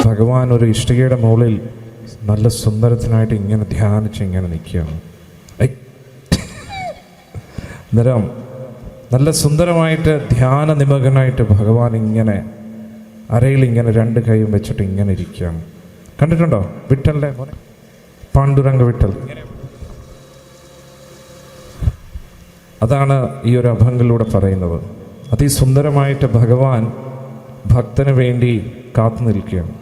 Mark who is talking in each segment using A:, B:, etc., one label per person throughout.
A: ഭഗവാൻ ഒരു ഇഷ്ടികയുടെ മുകളിൽ നല്ല സുന്ദരത്തിനായിട്ട് ഇങ്ങനെ ധ്യാനിച്ച് ഇങ്ങനെ നിൽക്കുകയാണ്. അന്നേരം നല്ല സുന്ദരമായിട്ട് ധ്യാന നിമഗ്നായിട്ട് ഭഗവാൻ ഇങ്ങനെ അരയിൽ ഇങ്ങനെ രണ്ട് കൈയും വെച്ചിട്ട് ഇങ്ങനെ ഇരിക്കുകയാണ്. കണ്ടിട്ടുണ്ടോ വിട്ടലിൻ്റെ പാണ്ഡുരംഗ വിട്ടൽ? അതാണ് ഈ ഒരു അഭംഗിലൂടെ പറയുന്നത്. അതിസുന്ദരമായിട്ട് ഭഗവാൻ ഭക്തന് വേണ്ടി കാത്തു നിൽക്കുകയാണ്.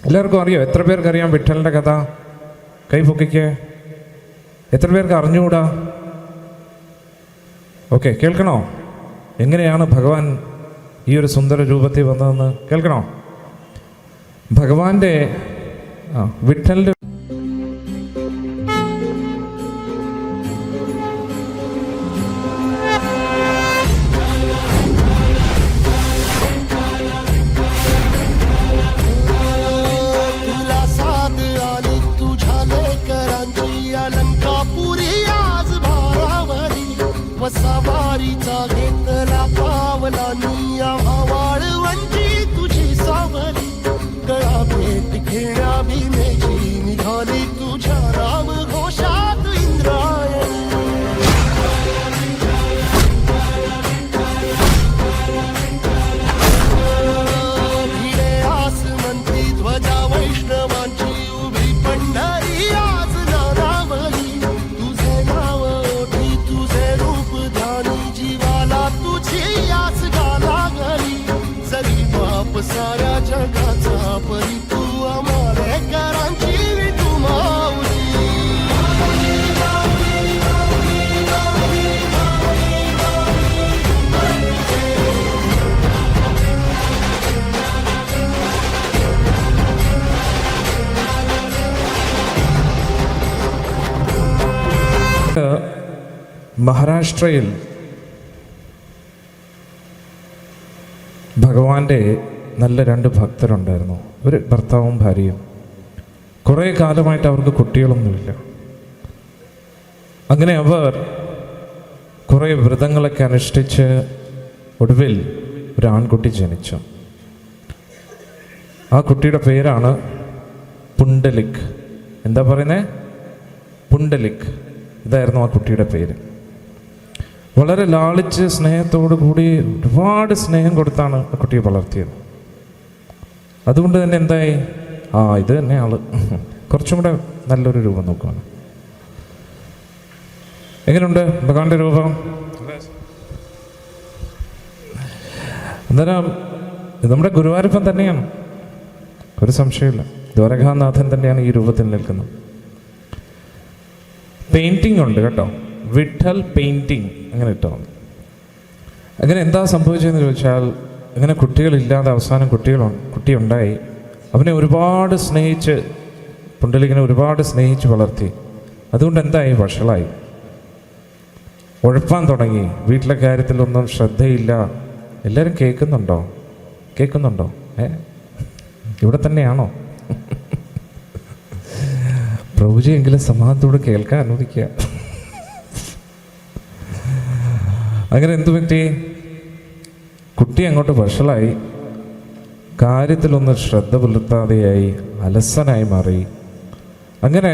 A: എല്ലാവർക്കും അറിയോ? എത്ര പേർക്ക് അറിയാം വിട്ടലിൻ്റെ കഥ? കൈ പൊക്കിക്ക്. എത്ര പേർക്ക് അറിഞ്ഞുകൂടാ? ഓക്കെ, കേൾക്കണോ? എങ്ങനെയാണ് ഭഗവാൻ ഈ ഒരു സുന്ദര രൂപത്തിൽ വന്നതെന്ന് കേൾക്കണോ? ഭഗവാന്റെ വിട്ടലിൻ്റെ
B: सवारीचा घेतला पावला निया वाळवंची तुझी सावली गळा भेट घेण्या भीमेची निघाली तुझ्या राम घोषात इंद्रायणी. भिडे आसमंती ध्वजा वैष्णवांची उभी पंढरी आज नारावली. तुझे नाव ओठी तुझे रूप जीवाला तुझी याच गाला गली. जरी बाप साऱ्या जगाचा परी तू आमालेकरांची तू माऊली.
A: മഹാരാഷ്ട്രയിൽ ഭഗവാന്റെ നല്ല രണ്ട് ഭക്തരുണ്ടായിരുന്നു. ഒരു ഭർത്താവും ഭാര്യയും. കുറേ കാലമായിട്ട് അവർക്ക് കുട്ടികളൊന്നുമില്ല. അങ്ങനെ അവർ കുറേ വ്രതങ്ങളൊക്കെ അനുഷ്ഠിച്ച് ഒടുവിൽ ഒരു ആൺകുട്ടി ജനിച്ചു. ആ കുട്ടിയുടെ പേരാണ് പുണ്ടലിക്. എന്താ പറയുന്നത്? പുണ്ടലിക്. ഇതായിരുന്നു ആ കുട്ടിയുടെ പേര്. വളരെ ലാളിച്ച് സ്നേഹത്തോടു കൂടി ഒരുപാട് സ്നേഹം കൊടുത്താണ് ആ കുട്ടിയെ വളർത്തിയത്. അതുകൊണ്ട് തന്നെ എന്തായി? ഇത് തന്നെ ആള് കുറച്ചും കൂടെ നല്ലൊരു രൂപം നോക്കുകയാണ്. എങ്ങനെയുണ്ട് ഭഗവാന്റെ രൂപം? അന്നേരം നമ്മുടെ ഗുരുവായൂരപ്പൻ തന്നെയാണ്, ഒരു സംശയമില്ല. ദ്വാരകാനാഥൻ തന്നെയാണ് ഈ രൂപത്തിൽ നിൽക്കുന്നത്. പെയിൻറ്റിംഗ് ഉണ്ട് കേട്ടോ, വിഠൽ പെയിൻറ്റിങ് അങ്ങനെ ഇട്ടോ. അങ്ങനെ എന്താ സംഭവിച്ചതെന്ന് ചോദിച്ചാൽ, അങ്ങനെ കുട്ടികളില്ലാതെ അവസാനം കുട്ടി ഉണ്ടായി. അവനെ ഒരുപാട് സ്നേഹിച്ച്, പുണ്ടലികനെ ഒരുപാട് സ്നേഹിച്ച് വളർത്തി. അതുകൊണ്ട് എന്തായി? വഷളായി, ഉഴപ്പാൻ തുടങ്ങി. വീട്ടിലെ കാര്യത്തിലൊന്നും ശ്രദ്ധയില്ല. എല്ലാവരും കേൾക്കുന്നുണ്ടോ? ഇവിടെ തന്നെയാണോ? പ്രഭുജി എങ്കിലും സമാധാനത്തോടെ കേൾക്കാൻ അനുവദിക്കുക. അങ്ങനെ എന്തു പറ്റി? കുട്ടി അങ്ങോട്ട് വഷളായി, കാര്യത്തിലൊന്നും ശ്രദ്ധ പുലർത്താതെയായി, അലസനായി മാറി. അങ്ങനെ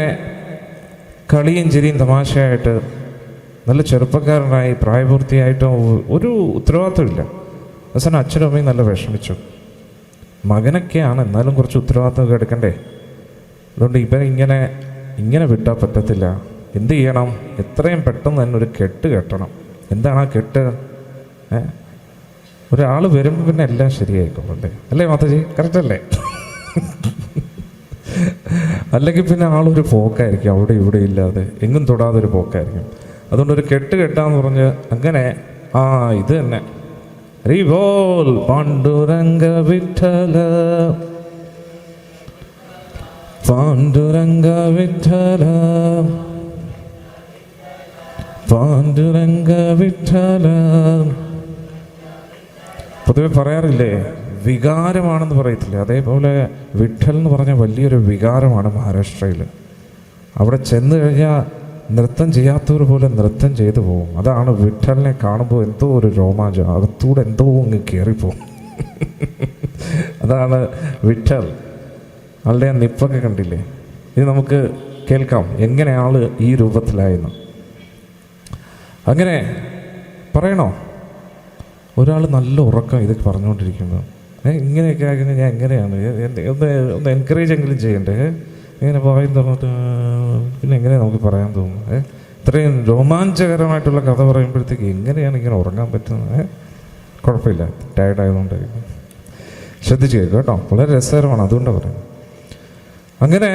A: കളിയും ചിരിയും തമാശയായിട്ട് നല്ല ചെറുപ്പക്കാരനായി, പ്രായപൂർത്തിയായിട്ടും ഒരു ഉത്തരവാദിത്വമില്ല. അവസാനം അച്ഛനും അമ്മയും നല്ല വിഷമിച്ചു. മകനൊക്കെയാണ്, എന്നാലും കുറച്ച് ഉത്തരവാദിത്വമൊക്കെ എടുക്കണ്ടേ? അതുകൊണ്ട് ഇങ്ങനെ വിട്ടാൽ പറ്റത്തില്ല. എന്ത് ചെയ്യണം? എത്രയും പെട്ടെന്ന് തന്നെ ഒരു കെട്ട് കെട്ടണം. എന്താണ് ആ കെട്ട്? ഒരാൾ വരുമ്പോൾ പിന്നെ എല്ലാം ശരിയായിക്കോട്ടെ, അല്ലേ മാതാജി? കറക്റ്റ് അല്ലേ? അല്ലെങ്കിൽ പിന്നെ ആളൊരു പോക്കായിരിക്കും, അവിടെ ഇവിടെ ഇല്ലാതെ എങ്ങും തൊടാതൊരു പോക്കായിരിക്കും. അതുകൊണ്ട് ഒരു കെട്ട് കെട്ടാന്ന് പറഞ്ഞ് അങ്ങനെ ഇത് തന്നെ റിവോൾ പാണ്ഡുരംഗ വിഠല പാണ്ഡുരംഗ വിഠല പാണ്ഡുരംഗ വിഠല. പൊതുവെ പറയാറില്ലേ, വികാരമാണെന്ന് പറയത്തില്ലേ? അതേപോലെ വിഠൽ എന്ന് പറഞ്ഞാൽ വലിയൊരു വികാരമാണ് മഹാരാഷ്ട്രയിൽ. അവിടെ ചെന്ന് കഴിഞ്ഞാൽ നൃത്തം ചെയ്യാത്തവർ പോലെ നൃത്തം ചെയ്തു പോകും. അതാണ് വിഠലിനെ കാണുമ്പോൾ എന്തോ ഒരു രോമാഞ്ചം, അകത്തൂടെ എന്തോ അങ്ങ് കയറിപ്പോവും. അതാണ് വിഠൽ. ആളുടെ ആ നിപ്പൊക്കെ കണ്ടില്ലേ? ഇത് നമുക്ക് കേൾക്കാം എങ്ങനെ ആള് ഈ രൂപത്തിലായിരുന്നു. അങ്ങനെ പറയണോ? ഒരാൾ നല്ല ഉറക്കം ഇതൊക്കെ പറഞ്ഞുകൊണ്ടിരിക്കുമ്പോൾ ഇങ്ങനെയൊക്കെ ആകുന്നത് ഞാൻ എങ്ങനെയാണ് ഒന്ന് എൻകറേജ് എങ്കിലും ചെയ്യണ്ടേ? ഇങ്ങനെ പറയും തോന്നിട്ട് പിന്നെ എങ്ങനെ നമുക്ക് പറയാൻ തോന്നും? ഇത്രയും രോമാഞ്ചകരമായിട്ടുള്ള കഥ പറയുമ്പോഴത്തേക്ക് എങ്ങനെയാണ് ഇങ്ങനെ ഉറങ്ങാൻ പറ്റുന്നത്? കുഴപ്പമില്ല, ടയർഡായതുകൊണ്ടായിരിക്കും. ശ്രദ്ധിച്ച് കേൾക്കും കേട്ടോ, വളരെ രസകരമാണ്, അതുകൊണ്ടാണ് പറയുന്നത്. അങ്ങനെ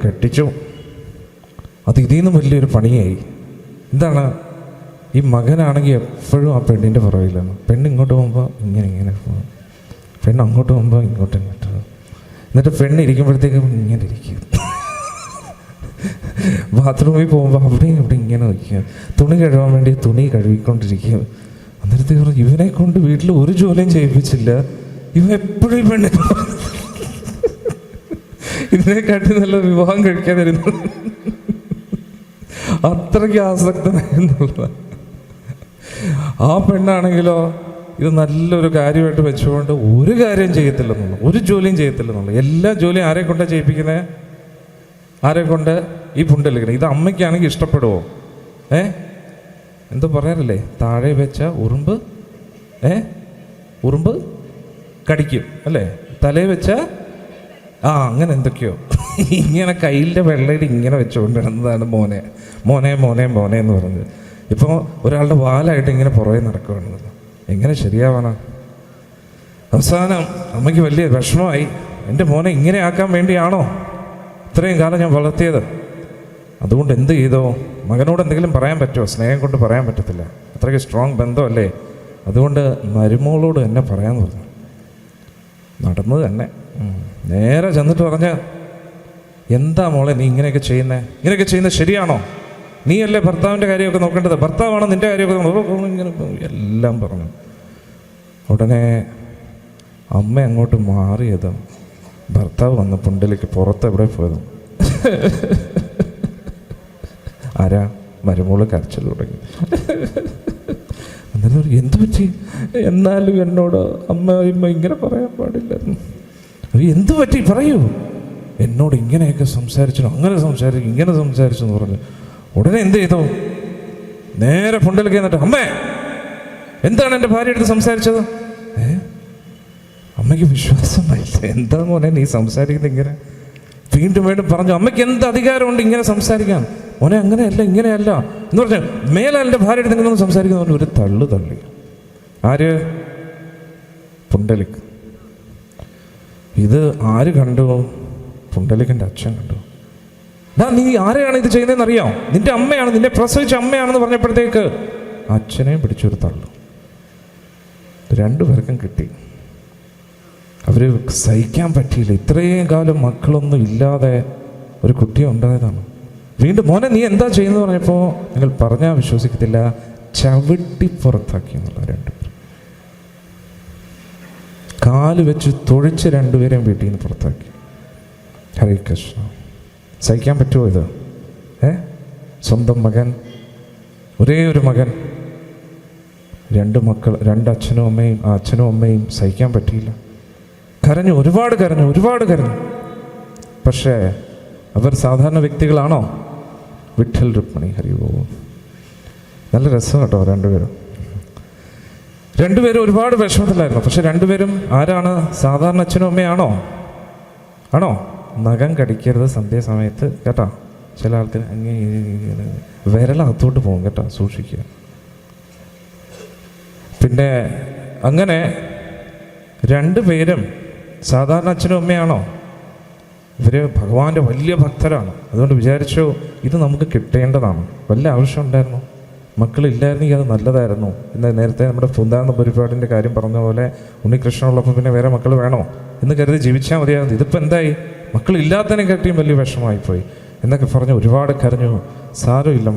A: കെട്ടിച്ചു. അത് ഇതിൽ നിന്നും വലിയൊരു പണിയായി. എന്താണ്? ഈ മകനാണെങ്കിൽ എപ്പോഴും ആ പെണ്ണിൻ്റെ പുറകിലാണ്. പെണ്ണ് ഇങ്ങോട്ട് പോകുമ്പോൾ ഇങ്ങനെ പോകും, പെണ്ണ് അങ്ങോട്ട് പോകുമ്പോൾ ഇങ്ങോട്ട്. എന്നിട്ട് പെണ്ണ് ഇരിക്കുമ്പോഴത്തേക്കും ഇങ്ങനെ ഇരിക്കും. ബാത്റൂമിൽ പോകുമ്പോൾ അവിടെയും ഇവിടെ ഇങ്ങനെ വയ്ക്കുക. തുണി കഴുകാൻ വേണ്ടി തുണി കഴുകിക്കൊണ്ടിരിക്കും. അന്നേരത്തെ പറഞ്ഞു, ഇവനെ കൊണ്ട് വീട്ടിൽ ഒരു ജോലിയും ചെയ്യിപ്പിച്ചില്ല, ഇവൻ എപ്പോഴും ഈ പെണ്ണ് ഇതിനെക്കാട്ടി നല്ല വിവാഹം കഴിക്കാതിരുന്നു. അത്രയ്ക്ക് ആസക്തനായെന്നുള്ളതാണ്. ആ പെണ്ണാണെങ്കിലോ ഇത് നല്ലൊരു കാര്യമായിട്ട് വെച്ചുകൊണ്ട് ഒരു കാര്യം ചെയ്യത്തില്ലെന്നുള്ളു, ഒരു ജോലിയും ചെയ്യത്തില്ലെന്നുള്ളു. എല്ലാ ജോലിയും ആരെ കൊണ്ടാണ് ചെയ്യിപ്പിക്കുന്നത്? ആരെ കൊണ്ട്? ഈ പുണ്ടലിക്കുന്നത്. ഇത് അമ്മയ്ക്കാണെങ്കിൽ ഇഷ്ടപ്പെടുമോ? എന്തോ പറയാറില്ലേ, താഴെ വെച്ച ഉറുമ്പ് ഉറുമ്പ് കടിക്കും അല്ലേ, തലേ വെച്ച അങ്ങനെ എന്തൊക്കെയോ ഇങ്ങനെ കയ്യിലെ വെള്ളയിൽ ഇങ്ങനെ വെച്ചുകൊണ്ട് കിടന്നതാണ് മോനെ മോനെ മോനെ മോനെ എന്ന് പറഞ്ഞത്. ഇപ്പോൾ ഒരാളുടെ വാലായിട്ട് ഇങ്ങനെ പുറകെ നടക്കുകയാണെന്നത് എങ്ങനെ ശരിയാവാനാ? അവസാനം അമ്മയ്ക്ക് വലിയ വിഷമമായി. എൻ്റെ മോനെ ഇങ്ങനെ ആക്കാൻ വേണ്ടിയാണോ ഇത്രയും കാലം ഞാൻ വളർത്തിയത്? അതുകൊണ്ട് എന്ത് ചെയ്തോ? മകനോട് എന്തെങ്കിലും പറയാൻ പറ്റുമോ? സ്നേഹം കൊണ്ട് പറയാൻ പറ്റത്തില്ല, അത്രയ്ക്ക് സ്ട്രോങ് ബന്ധമല്ലേ. അതുകൊണ്ട് മരുമോളോട് എന്നെ പറയാമെന്ന് പറഞ്ഞു. നടന്നത് തന്നെ. നേരെ ചെന്നിട്ട് പറഞ്ഞ, എന്താ മോളെ നീ ഇങ്ങനെയൊക്കെ ചെയ്യുന്നത് ശരിയാണോ? നീയല്ലേ ഭർത്താവിൻ്റെ കാര്യമൊക്കെ നോക്കേണ്ടത്, ഭർത്താവാണ് നിൻ്റെ കാര്യമൊക്കെ ഇങ്ങനെ എല്ലാം പറഞ്ഞു. ഉടനെ അമ്മ അങ്ങോട്ട് മാറിയത്, ഭർത്താവ് വന്ന പുണ്ടലേക്ക് പുറത്ത് എവിടെ പോയത്? ആരാ? മരുമോള് കരച്ചിൽ തുടങ്ങി. എന്നാലും എന്തു പറ്റി? എന്നാലും എന്നോട് അമ്മ ഇങ്ങനെ പറയാൻ പാടില്ലായിരുന്നു. എന്തു പറ്റി പറയൂ? എന്നോട് ഇങ്ങനെയൊക്കെ സംസാരിച്ചു, അങ്ങനെ സംസാരിച്ചു, ഇങ്ങനെ സംസാരിച്ചു എന്ന് പറഞ്ഞു. ഉടനെ എന്ത് ചെയ്തു? നേരെ പുണ്ടലേക്ക് എന്നിട്ട്, അമ്മേ എന്താണ് എൻ്റെ ഭാര്യ എടുത്ത് സംസാരിച്ചത്? അമ്മയ്ക്ക് വിശ്വാസമായില്ല. എന്താ മോനെ നീ സംസാരിക്കുന്നത് ഇങ്ങനെ? വീണ്ടും വീണ്ടും പറഞ്ഞു, അമ്മയ്ക്ക് എന്ത് അധികാരമുണ്ട് ഇങ്ങനെ സംസാരിക്കാൻ? മോനെ അങ്ങനെയല്ല ഇങ്ങനെയല്ല എന്ന് പറഞ്ഞു. മേലെ എൻ്റെ ഭാര്യ എടുത്ത് ഇങ്ങനെ സംസാരിക്കുന്നതുകൊണ്ട് ഒരു തള്ളി. ആര്? പുണ്ടലിക്. ഇത് ആര് കണ്ടു? പുണ്ടലിക്കിൻ്റെ അച്ഛൻ കണ്ടു. നീ ആരെയാണ് ഇത് ചെയ്യുന്നതെന്ന് അറിയാം? നിന്റെ അമ്മയാണ്, നിന്നെ പ്രസവിച്ച അമ്മയാണെന്ന് പറഞ്ഞപ്പോഴത്തേക്ക് അച്ഛനെയും പിടിച്ചൊരു തള്ളു. രണ്ടുപേർക്കും കിട്ടി. അവർ സഹിക്കാൻ പറ്റിയില്ല. ഇത്രയും കാലം മക്കളൊന്നും ഇല്ലാതെ ഒരു കുട്ടി ഉണ്ടായതാണ്. വീണ്ടും മോനെ നീ എന്താ ചെയ്യുന്നത് പറഞ്ഞപ്പോൾ നിങ്ങൾ പറഞ്ഞാൽ വിശ്വസിക്കത്തില്ല, ചവിട്ടി പുറത്താക്കി എന്നുള്ള. രണ്ടുപേരും കാല് വെച്ച് തൊഴിച്ച് രണ്ടുപേരെയും വീട്ടിൽ നിന്ന് പുറത്താക്കി. ഹരേ കൃഷ്ണ. സഹിക്കാൻ പറ്റുമോ ഇത്? സ്വന്തം മകൻ, ഒരേ ഒരു മകൻ, രണ്ട് മക്കൾ, അച്ഛനും അമ്മയും സഹിക്കാൻ പറ്റിയില്ല. കരഞ്ഞു, ഒരുപാട് കരഞ്ഞു. പക്ഷേ അവർ സാധാരണ വ്യക്തികളാണോ? വിഠൽ രുക്മിണി ഹരി ഓം. നല്ല രസം കേട്ടോ. രണ്ടുപേരും ഒരുപാട് വിഷമത്തിലായിരുന്നു. പക്ഷെ രണ്ടുപേരും ആരാണ്? സാധാരണ അച്ഛനും അമ്മയാണോ? നഖം കടിക്കരുത് സന്ധ്യാസമയത്ത് കേട്ടോ. ചില ആൾക്കാർ അങ്ങനെ വിരലകത്തോട്ട് പോകും കേട്ടോ, സൂക്ഷിക്കുക. പിന്നെ അങ്ങനെ രണ്ടുപേരും സാധാരണ അച്ഛനും അമ്മയാണോ? ഇവർ ഭഗവാന്റെ വലിയ ഭക്തരാണ്. അതുകൊണ്ട് വിചാരിച്ചു ഇത് നമുക്ക് കിട്ടേണ്ടതാണ്. വല്ല ആവശ്യം ഉണ്ടായിരുന്നു? മക്കളില്ലായിരുന്നെങ്കിൽ അത് നല്ലതായിരുന്നു. ഇന്ന് നേരത്തെ നമ്മുടെ വൃന്ദാവന പരിപാടിൻ്റെ കാര്യം പറഞ്ഞ പോലെ ഉണ്ണികൃഷ്ണനുള്ളപ്പോൾ പിന്നെ വേറെ മക്കൾ വേണോ എന്ന് കരുതി ജീവിച്ചാൽ മതിയായിരുന്നു. ഇതിപ്പോൾ എന്തായി? മക്കളില്ലാത്തതിനെ കാട്ടിയും വലിയ വിഷമമായിപ്പോയി എന്നൊക്കെ പറഞ്ഞ് ഒരുപാട് കരഞ്ഞു. സാരമില്ല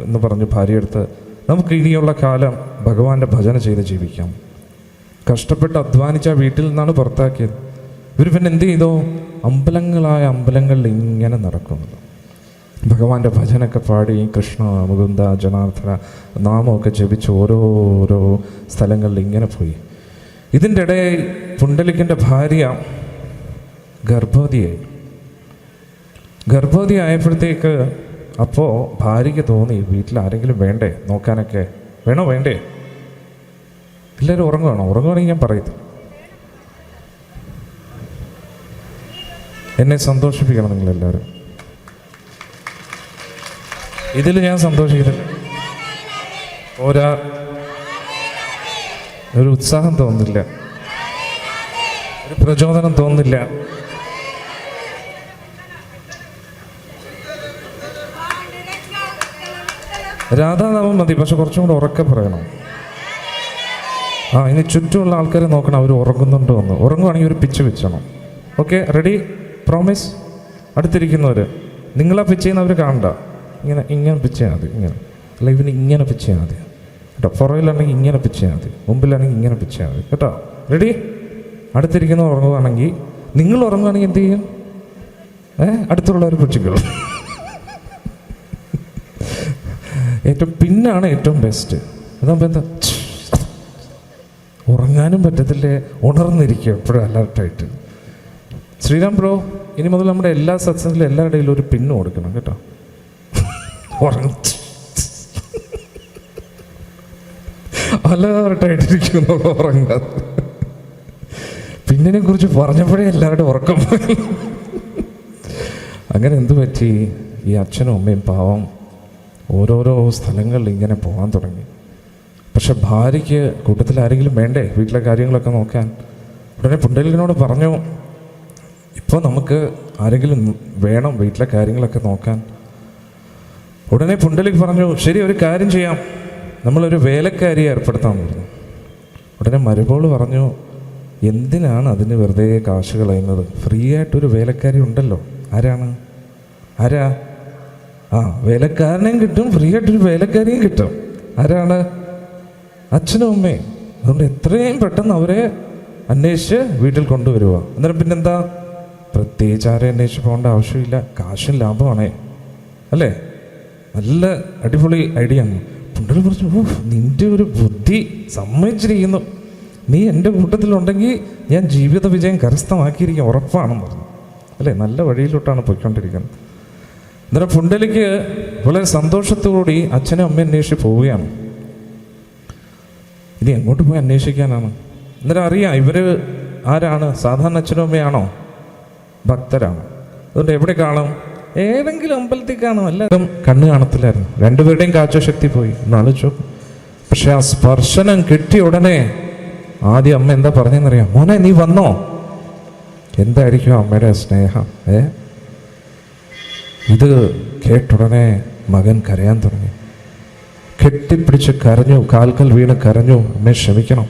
A: എന്ന് പറഞ്ഞു ഭാര്യയെടുത്ത്, നമുക്ക് ഇനിയുള്ള കാലം ഭഗവാന്റെ ഭജന ചെയ്ത് ജീവിക്കാം. കഷ്ടപ്പെട്ട് അധ്വാനിച്ച വീട്ടിൽ നിന്നാണ് പുറത്താക്കിയത്. ഇവർ പിന്നെ എന്ത് ചെയ്തോ, അമ്പലങ്ങളായ അമ്പലങ്ങളിൽ ഇങ്ങനെ നടക്കുന്നു. ഭഗവാന്റെ ഭജനൊക്കെ പാടി കൃഷ്ണ മുകുന്ദ ജനാർദ്ദന നാമമൊക്കെ ജപിച്ച് ഓരോരോ സ്ഥലങ്ങളിൽ ഇങ്ങനെ പോയി. ഇതിൻ്റെ ഇടയിൽ പുണ്ടലിക്കിൻ്റെ ഭാര്യ ഗർഭവതി ആയപ്പോഴത്തേക്ക് അപ്പോൾ ഭാര്യയ്ക്ക് തോന്നി, വീട്ടിൽ ആരെങ്കിലും വേണ്ടേ നോക്കാനൊക്കെ? വേണ്ടേ? എല്ലാവരും ഉറങ്ങുവാണെങ്കിൽ ഞാൻ പറയത്തില്ല. എന്നെ സന്തോഷിപ്പിക്കണം നിങ്ങളെല്ലാവരും. ഇതിൽ ഞാൻ സന്തോഷിക്കുന്നില്ല. ഒരു ഉത്സാഹം തോന്നുന്നില്ല, ഒരു പ്രചോദനം തോന്നുന്നില്ല. രാധാനാമം മതി, പക്ഷെ കുറച്ചും കൂടെ ഉറക്കെ പറയണം. ഇനി ചുറ്റുമുള്ള ആൾക്കാരെ നോക്കണം, അവർ ഉറങ്ങുന്നുണ്ടോ എന്ന്. ഉറങ്ങുവാണെങ്കിൽ ഒരു പിച്ച് വെച്ചണം. Okay, ready? പ്രോമിസ്? അടുത്തിരിക്കുന്നവർ നിങ്ങളാ പിച്ച് ചെയ്യുന്ന അവർ കാണണ്ട. ഇങ്ങനെ പിച്ച് ചെയ്യാൽ മതി, ഇങ്ങനെ. അല്ല, ഇവന് ഇങ്ങനെ പിച്ച് ചെയ്യാൽ മതി കേട്ടോ. പുറകിലാണെങ്കിൽ ഇങ്ങനെ പിച്ച് ചെയ്യാൽ മതി, മുമ്പിലാണെങ്കിൽ ഇങ്ങനെ പിച്ച് ചെയ്യാൽ മതി കേട്ടോ. റെഡി? അടുത്തിരിക്കുന്നവർ ഉറങ്ങുവാണെങ്കിൽ, നിങ്ങൾ ഉറങ്ങുവാണെങ്കിൽ എന്ത് ചെയ്യും? അടുത്തുള്ളവർ പിടിച്ചിക്കോളും. ഏറ്റവും പിന്നാണ് ഏറ്റവും ബെസ്റ്റ്. അതാകുമ്പോൾ എന്താ, ഉറങ്ങാനും പറ്റത്തില്ലേ, ഉണർന്നിരിക്കും എപ്പോഴും അലർട്ടായിട്ട്. ശ്രീറാം ബ്രോ, ഇനി മുതൽ നമ്മുടെ എല്ലാ സത്സംഗത്തിലും എല്ലാവരുടെയും ഒരു പിന്ന് കൊടുക്കണം കേട്ടോ. അലർട്ടായിട്ടിരിക്കുന്നു, ഉറങ്ങാതെ. പിന്നിനെ കുറിച്ച് പറഞ്ഞപ്പോഴേ എല്ലാവരുടെ ഉറക്കം പോയി. അങ്ങനെ എന്തു പറ്റി? ഈ അച്ഛനും അമ്മയും പാവം ഓരോരോ സ്ഥലങ്ങളിൽ ഇങ്ങനെ പോകാൻ തുടങ്ങി. പക്ഷെ ഭാര്യയ്ക്ക് കൂട്ടത്തിൽ ആരെങ്കിലും വേണ്ടേ വീട്ടിലെ കാര്യങ്ങളൊക്കെ നോക്കാൻ? ഉടനെ പുണ്ടലികനോട് പറഞ്ഞു, ഇപ്പോൾ നമുക്ക് ആരെങ്കിലും വേണം വീട്ടിലെ കാര്യങ്ങളൊക്കെ നോക്കാൻ. ഉടനെ പുണ്ടലിക് പറഞ്ഞു, ശരി, ഒരു കാര്യം ചെയ്യാം, നമ്മളൊരു വേലക്കാരിയെ ഏർപ്പെടുത്താൻ പറഞ്ഞു. ഉടനെ മരുമോള് പറഞ്ഞു, എന്തിനാണ് അതിന് വെറുതെ കാശ് കളയുന്നത്? ഫ്രീ ആയിട്ടൊരു വേലക്കാരി ഉണ്ടല്ലോ. ആരാ? വേലക്കാരനെയും കിട്ടും, ഫ്രീ ആയിട്ടൊരു വേലക്കാരിയും കിട്ടും. ആരാണ്? അച്ഛനും അമ്മയും. അതുകൊണ്ട് എത്രയും പെട്ടെന്ന് അവരെ അന്വേഷിച്ച് വീട്ടിൽ കൊണ്ടുവരിക. അന്നേരം പിന്നെന്താ, പ്രത്യേകിച്ച് ആരെ അന്വേഷിച്ച് പോകേണ്ട ആവശ്യമില്ല, കാശും ലാഭമാണേ, അല്ലേ? നല്ല അടിപൊളി ഐഡിയ ആണ്. പുണ്ടൽ പറഞ്ഞു, നിൻ്റെ ഒരു ബുദ്ധി സമ്മതിച്ചിരിക്കുന്നു. നീ എൻ്റെ കൂട്ടത്തിലുണ്ടെങ്കിൽ ഞാൻ ജീവിത വിജയം കരസ്ഥമാക്കിയിരിക്കും, ഉറപ്പാണെന്ന് പറഞ്ഞു. അല്ലേ? നല്ല വഴിയിലോട്ടാണ് പോയിക്കൊണ്ടിരിക്കുന്നത്. അന്നേരം പുണ്ടലിക്ക് വളരെ സന്തോഷത്തോടുകൂടി അച്ഛനും അമ്മയും അന്വേഷിച്ച് പോവുകയാണ്. ഇനി എങ്ങോട്ട് പോയി അന്വേഷിക്കാനാണ്? അന്നേരം അറിയാം ഇവർ ആരാണ്? സാധാരണ അച്ഛനും അമ്മയാണോ? ഭക്തരാണ്. അതുകൊണ്ട് എവിടെ കാണും? ഏതെങ്കിലും അമ്പലത്തിൽ കാണും. എല്ലാവരും കണ്ണ് കാണത്തില്ലായിരുന്നു. രണ്ടുപേരുടെയും കാഴ്ചശക്തി പോയി. ഒന്ന് ആലോചിച്ചു. പക്ഷെ ആ സ്പർശനം കിട്ടിയ ഉടനെ ആദ്യം അമ്മ എന്താ പറഞ്ഞെന്നറിയാം? മോനെ, നീ വന്നോ? എന്തായിരിക്കും അമ്മയുടെ സ്നേഹം! ഇത് കേട്ടുടനെ മകൻ കരയാൻ തുടങ്ങി. കെട്ടിപ്പിടിച്ച് കരഞ്ഞു, കാൽക്കൽ വീണ് കരഞ്ഞു, അമ്മയെ ക്ഷമിക്കണം,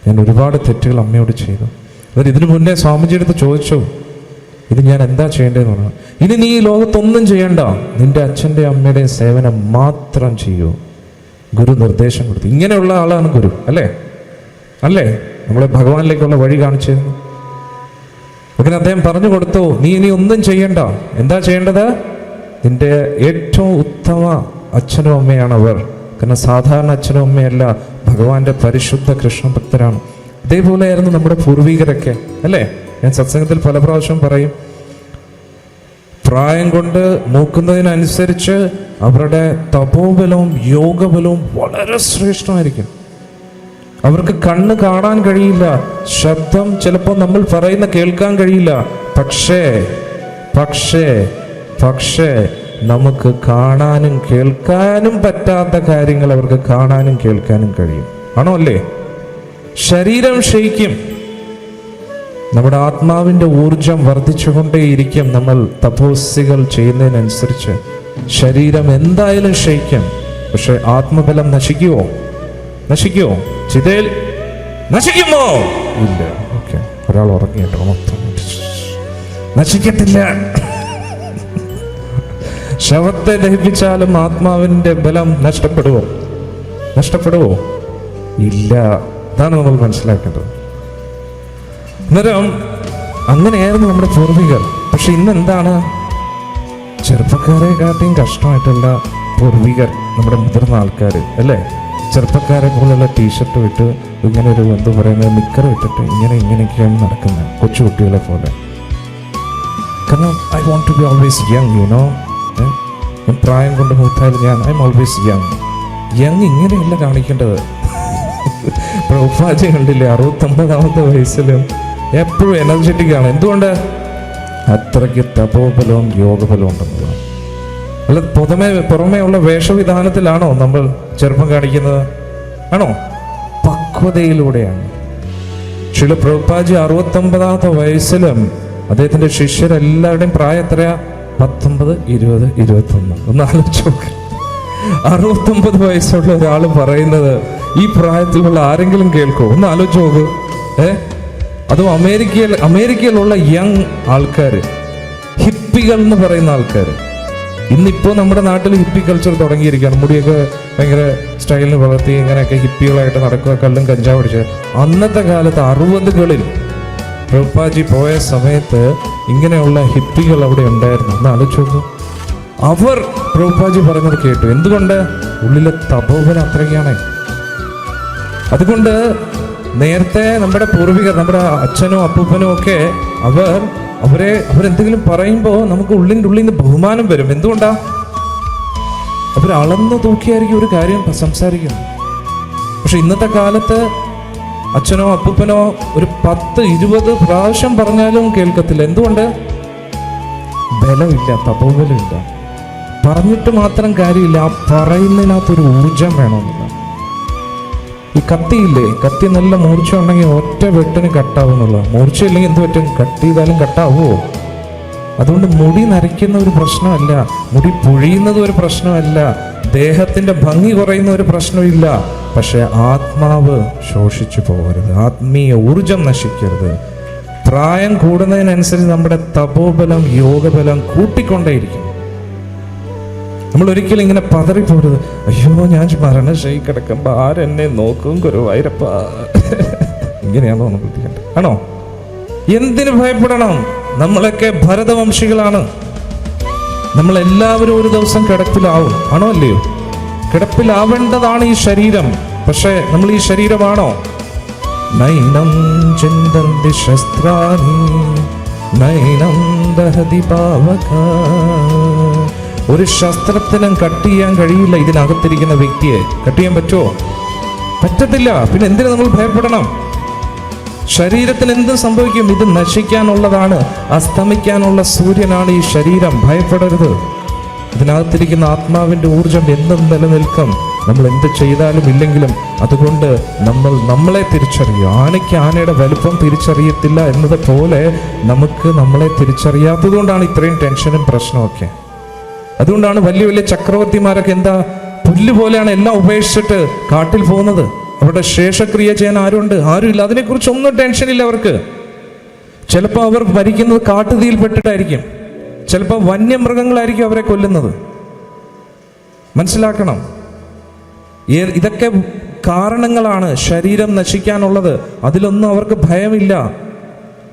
A: ഞാൻ ഒരുപാട് തെറ്റുകൾ അമ്മയോട് ചെയ്തു. എന്നിട്ട് ഇതിനു മുന്നേ സ്വാമിജി അടുത്ത് ചോദിച്ചു, ഇത് ഞാൻ എന്താ ചെയ്യേണ്ടതെന്ന് പറഞ്ഞു. ഇനി നീ ഈ ലോകത്തൊന്നും ചെയ്യണ്ട, നിന്റെ അച്ഛൻ്റെ അമ്മയുടെ സേവനം മാത്രം ചെയ്യൂ. ഗുരു നിർദ്ദേശം കൊടുത്തു. ഇങ്ങനെയുള്ള ആളാണ് ഗുരു, അല്ലേ? നമ്മളെ ഭഗവാനിലേക്കുള്ള വഴി കാണിച്ചു തരുന്നു. അങ്ങനെ അദ്ദേഹം പറഞ്ഞു കൊടുത്തു, നീ ഇനി ഒന്നും ചെയ്യണ്ട. എന്താ ചെയ്യേണ്ടത്? നിന്റെ ഏറ്റവും ഉത്തമ അച്ഛനും അമ്മയാണ് അവർ. കാരണം സാധാരണ അച്ഛനും അമ്മയല്ല, ഭഗവാന്റെ പരിശുദ്ധ കൃഷ്ണ ഭക്തരാണ്. ഇതേപോലെയായിരുന്നു നമ്മുടെ പൂർവികരൊക്കെ, അല്ലേ? ഞാൻ സത്സംഗത്തിൽ പല പ്രാവശ്യം പറയും, പ്രായം കൊണ്ട് മൂക്കുന്നതിനനുസരിച്ച് അവരുടെ തപോബലവും യോഗബലവും വളരെ ശ്രേഷ്ഠമായിരിക്കും. അവർക്ക് കണ്ണ് കാണാൻ കഴിയില്ല, ശബ്ദം ചിലപ്പോൾ നമ്മൾ പറയുന്ന കേൾക്കാൻ കഴിയില്ല. പക്ഷേ നമുക്ക് കാണാനും കേൾക്കാനും പറ്റാത്ത കാര്യങ്ങൾ അവർക്ക് കാണാനും കേൾക്കാനും കഴിയും. ആണോ? അല്ലേ? ശരീരം ക്ഷയിക്കും, നമ്മുടെ ആത്മാവിൻ്റെ ഊർജം വർദ്ധിച്ചുകൊണ്ടേയിരിക്കും. നമ്മൾ തപോസ്യകൾ ചെയ്യുന്നതിനനുസരിച്ച് ശരീരം എന്തായാലും ക്ഷയിക്കും. പക്ഷെ ആത്മബലം നശിക്കുമോ? ചിതയിൽ നശിക്കുമോ? ഇല്ല. ഓക്കെ, ഒരാൾ ഉറങ്ങിയിട്ടോ? മൊത്തം നശിക്കത്തില്ല. ശവത്തെ ദഹിപ്പിച്ചാലും ആത്മാവിൻ്റെ ബലം നഷ്ടപ്പെടുവോ? ഇല്ല. അതാണ് നമ്മൾ മനസ്സിലാക്കേണ്ടത്. അന്നേരം അങ്ങനെയായിരുന്നു നമ്മുടെ പൂർവികർ. പക്ഷെ ഇന്ന് എന്താണ്? ചെറുപ്പക്കാരെക്കാട്ടിയും കഷ്ടമായിട്ടുള്ള പൂർവികർ നമ്മുടെ മുതിർന്ന ആൾക്കാർ അല്ലേ? ചെറുപ്പക്കാരെ പോലുള്ള ടീഷർട്ട് ഇട്ട് ഇങ്ങനെ ഒരു എന്ത് പറയുന്നത് നിക്കർ ഇട്ടിട്ട് ഇങ്ങനെയൊക്കെയാണ് നടക്കുന്നത്, കൊച്ചുകുട്ടികളെ പോലെ. കാരണം I want to be always young, you know. പ്രായം കൊണ്ട് മൂത്തായാലും ഐ എം ഓൾവേസ് യങ് ഇങ്ങനെയല്ല കാണിക്കേണ്ടത്. പ്രഭുപാജി കണ്ടില്ലേ, 69ാമത്തെ വയസ്സിലും എപ്പോഴും എനർജറ്റിക് ആണ്. എന്തുകൊണ്ട്? അത്രയ്ക്ക് തപോബലവും യോഗബലവും ഉണ്ടെന്നുള്ളതാണ്. അല്ല പുറമേ ഉള്ള വേഷവിധാനത്തിലാണോ നമ്മൾ ചെറുപ്പം കാണിക്കുന്നത്? ആണോ? പക്വതയിലൂടെയാണ്. ചില പ്രഭുപാജി 69ാമത്തെ വയസ്സിലും അദ്ദേഹത്തിന്റെ ശിഷ്യരെല്ലാവരുടെയും പ്രായം എത്രയാ? 19, 20, 21. ഒന്ന് ആലോചിച്ച് നോക്ക്. 69 വയസ്സുള്ള ഒരാൾ പറയുന്നത് ഈ പ്രായത്തിലുള്ള ആരെങ്കിലും കേൾക്കോ? ഒന്ന് ആലോചിച്ച് നോക്ക്. അതും അമേരിക്കയിലുള്ള യങ് ആൾക്കാർ, ഹിപ്പികൾ എന്ന് പറയുന്ന ആൾക്കാർ. ഇന്നിപ്പോൾ നമ്മുടെ നാട്ടിൽ ഹിപ്പി കൾച്ചർ തുടങ്ങിയിരിക്കുകയാണ്. മുടിയൊക്കെ ഭയങ്കര സ്റ്റൈലിന് വളർത്തി ഇങ്ങനെയൊക്കെ ഹിപ്പികളായിട്ട് നടക്കുക, കള്ളും കഞ്ചാവ് അടിച്ച്. അന്നത്തെ കാലത്ത് 60കളിൽ പ്രഭുപാജി പോയ സമയത്ത് ഇങ്ങനെയുള്ള ഹിപ്പികൾ അവിടെ ഉണ്ടായിരുന്നു. ഒന്ന് ആലോചിച്ച് നോക്കൂ. അവർ പ്രഭുപാജി പറഞ്ഞത് കേട്ടു. എന്തുകൊണ്ട്? ഉള്ളിലെ തപോബലം അത്രയ്ക്കാണ്. അതുകൊണ്ട് നേരത്തെ നമ്മുടെ പൂർവികർ, നമ്മുടെ അച്ഛനും അപ്പൂപ്പനും ഒക്കെ അവരെന്തെങ്കിലും പറയുമ്പോൾ നമുക്ക് ഉള്ളിൻ്റെ ഉള്ളിൽ നിന്ന് ബഹുമാനം വരും. എന്തുകൊണ്ടാ? അവർ അളന്നു തൂക്കിയായിരിക്കും ഒരു കാര്യം സംസാരിക്കുന്നത്. പക്ഷെ ഇന്നത്തെ കാലത്ത് അച്ഛനോ അപ്പൂപ്പനോ ഒരു 10, 20 പ്രാവശ്യം പറഞ്ഞാലും കേൾക്കത്തില്ല. എന്തുകൊണ്ട്? ബലമില്ല, തപോബലമില്ല. പറഞ്ഞിട്ട് മാത്രം കാര്യമില്ല, ആ പറയുന്നതിനകത്തൊരു ഊർജം വേണമെന്നില്ല. ഈ കത്തിയില്ലേ, കത്തി നല്ല മൂർച്ച ഉണ്ടെങ്കിൽ ഒറ്റ വെട്ടിന് കട്ടാവുന്നുള്ള. മൂർച്ചയില്ലെങ്കിൽ എന്ത് പറ്റും? കട്ട് ചെയ്താലും കട്ടാവുമോ? അതുകൊണ്ട് മുടി നരയ്ക്കുന്ന ഒരു പ്രശ്നമല്ല, മുടി പൊഴിയുന്നത് ഒരു പ്രശ്നമല്ല, ദേഹത്തിന്റെ ഭംഗി കുറയുന്ന ഒരു പ്രശ്നമില്ല. പക്ഷെ ആത്മാവ് ശോഷിച്ചു പോകരുത്, ആത്മീയ ഊർജം നശിക്കരുത്. പ്രായം കൂടുന്നതിനനുസരിച്ച് നമ്മുടെ തപോബലം, യോഗബലം കൂട്ടിക്കൊണ്ടേയിരിക്കും. നമ്മൾ ഒരിക്കലും ഇങ്ങനെ പതറിപ്പോരുത്. അയ്യോ, ഞാൻ മരണശൈ കിടക്കുമ്പോൾ ആരെന്നെ നോക്കും ഗുരുവായൂരപ്പ. ഇങ്ങനെയാണോ നമ്മൾ ബുദ്ധിമുട്ട്? ആണോ? എന്തിനു ഭയപ്പെടണം? നമ്മളൊക്കെ ഭരതവംശികളാണ്. നമ്മളെല്ലാവരും ഒരു ദിവസം കിടപ്പിലാവും. ആണോ അല്ലയോ? കിടപ്പിലാവേണ്ടതാണ് ഈ ശരീരം. പക്ഷെ നമ്മൾ ഈ ശരീരമാണോ? നൈനം ചിന്തന്തി ശസ്ത്രാണി നൈനം ദഹതി പാവക. ഒരു ശസ്ത്രത്തിനും കട്ട് ചെയ്യാൻ കഴിയില്ല ഇതിനകത്തിരിക്കുന്ന വ്യക്തിയെ. കട്ട് ചെയ്യാൻ പറ്റുമോ? പറ്റത്തില്ല. പിന്നെ എന്തിനു നമ്മൾ ഭയപ്പെടണം? ശരീരത്തിന് എന്തും സംഭവിക്കും. ഇത് നശിക്കാനുള്ളതാണ്, അസ്തമിക്കാനുള്ള സൂര്യനാണ് ഈ ശരീരം. ഭയപ്പെടരുത്. ഇതിനകത്തിരിക്കുന്ന ആത്മാവിന്റെ ഊർജം എന്നും നിലനിൽക്കും, നമ്മൾ എന്ത് ചെയ്താലും ഇല്ലെങ്കിലും. അതുകൊണ്ട് നമ്മൾ നമ്മളെ തിരിച്ചറിയും. ആനയ്ക്ക് ആനയുടെ വലുപ്പം തിരിച്ചറിയത്തില്ല എന്നത് പോലെ നമുക്ക് നമ്മളെ തിരിച്ചറിയാത്തത് കൊണ്ടാണ് ഇത്രയും ടെൻഷനും പ്രശ്നമൊക്കെ. അതുകൊണ്ടാണ് വലിയ വലിയ ചക്രവർത്തിമാരൊക്കെ എന്താ പുല്ല് പോലെയാണ് എല്ലാം ഉപേക്ഷിച്ചിട്ട് കാട്ടിൽ പോകുന്നത്. അവരുടെ ശേഷക്രിയ ചെയ്യാൻ ആരുണ്ട്? ആരുമില്ല. അതിനെക്കുറിച്ചൊന്നും ടെൻഷനില്ല അവർക്ക്. ചിലപ്പോൾ അവർ മരിക്കുന്നത് കാട്ടുതീയിൽപ്പെട്ടിട്ടായിരിക്കും, ചിലപ്പോൾ വന്യമൃഗങ്ങളായിരിക്കും അവരെ കൊല്ലുന്നത്. മനസ്സിലാക്കണം, ഇതൊക്കെ കാരണങ്ങളാണ് ശരീരം നശിക്കാനുള്ളത്. അതിലൊന്നും അവർക്ക് ഭയമില്ല.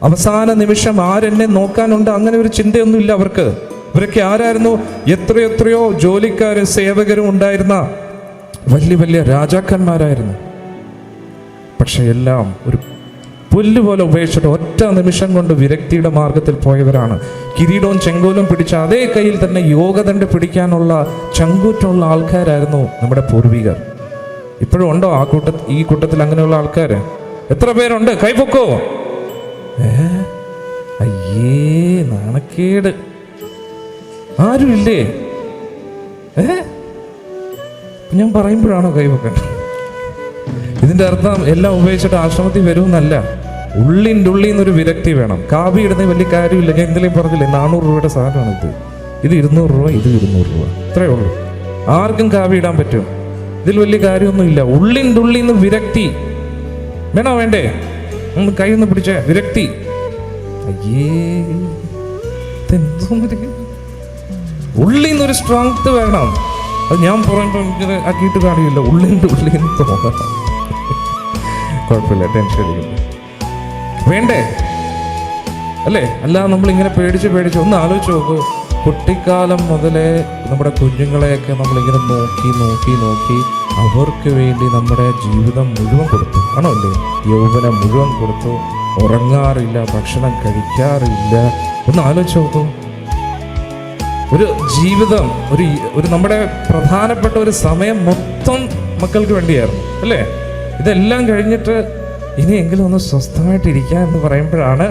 A: അവസാന നിമിഷം ആരെന്നെ നോക്കാനുണ്ട് അങ്ങനെ ഒരു ചിന്തയൊന്നുമില്ല അവർക്ക്. ഇവരൊക്കെ ആരായിരുന്നു? എത്രയെത്രയോ ജോലിക്കാരും സേവകരും ഉണ്ടായിരുന്ന വലിയ വലിയ രാജാക്കന്മാരായിരുന്നു. പക്ഷെ എല്ലാം ഒരു പുല്ല് പോലെ ഉപേക്ഷിച്ചിട്ട് ഒറ്റ നിമിഷം കൊണ്ട് വിരക്തിയുടെ മാർഗത്തിൽ പോയവരാണ്. കിരീടവും ചെങ്കോലും പിടിച്ച അതേ കയ്യിൽ തന്നെ യോഗദണ്ഡ് പിടിക്കാനുള്ള ചങ്കൂറ്റുള്ള ആൾക്കാരായിരുന്നു നമ്മുടെ പൂർവികർ. ഇപ്പോഴും ഉണ്ടോ ഈ കൂട്ടത്തിൽ അങ്ങനെയുള്ള ആൾക്കാർ? എത്ര പേരുണ്ട്? കൈപൊക്കോ. അയ്യേ, നാണക്കേട്. ആരുമില്ലേ? ഞാൻ പറയുമ്പോഴാണോ കൈവക്കാൻ? ഇതിന്റെ അർത്ഥം എല്ലാം ഉപയോഗിച്ചിട്ട് ആശ്രമത്തിൽ വരുമെന്നല്ല. ഉള്ളിൻ്റെ ഉള്ളിൽ നിന്നൊരു വിരക്തി വേണം. കാവി ഇടുന്ന വലിയ കാര്യമില്ല. ഞാൻ എന്തെങ്കിലും പറഞ്ഞില്ലേ, 400 രൂപയുടെ സാധനമാണ് ഇത് 200 രൂപ, ഇത് 200 രൂപ, ഇത്രയേ ഉള്ളൂ. ആർക്കും കാവി ഇടാൻ പറ്റും. ഇതിൽ വലിയ കാര്യമൊന്നുമില്ല. ഉള്ളിൻ്റെ ഉള്ളിൽ നിന്ന് വിരക്തി വേണോ? വേണ്ടേ? ഒന്ന് കൈ ഒന്ന് പിടിച്ച വിരക്തി. അയ്യേ, ഉള്ളിൽ നിന്നൊരു സ്ട്രെങ്ത് വേണം. അത് ഞാൻ പറയുമ്പോൾ ഇങ്ങനെ ആക്കിയിട്ട് കാര്യമില്ല. ഉള്ളിൻ്റെ ഉള്ളിൽ നിന്ന് തോന്നണം. കുഴപ്പമില്ല, ടെൻഷൻ അടിക്കില്ല. വേണ്ടേ? അല്ലേ? അല്ലാതെ നമ്മളിങ്ങനെ പേടിച്ച് ഒന്ന് ആലോചിച്ച് നോക്കൂ. കുട്ടിക്കാലം മുതലേ നമ്മുടെ കുഞ്ഞുങ്ങളെയൊക്കെ നമ്മളിങ്ങനെ നോക്കി അവർക്ക് വേണ്ടി നമ്മുടെ ജീവിതം മുഴുവൻ കൊടുത്തു, ആണോ അല്ലേ? യൗവനം മുഴുവൻ കൊടുത്തു, ഉറങ്ങാറില്ല, ഭക്ഷണം കഴിക്കാറില്ല. ഒന്ന് ആലോചിച്ച് നോക്കൂ. ഒരു ജീവിതം, ഒരു നമ്മുടെ പ്രധാനപ്പെട്ട ഒരു സമയം മൊത്തം മക്കൾക്ക് വേണ്ടിയായിരുന്നു, അല്ലേ? ഇതെല്ലാം കഴിഞ്ഞിട്ട് ഇനിയെങ്കിലും ഒന്ന് സ്വസ്ഥമായിട്ടിരിക്കുക എന്ന് പറയുമ്പോഴാണ്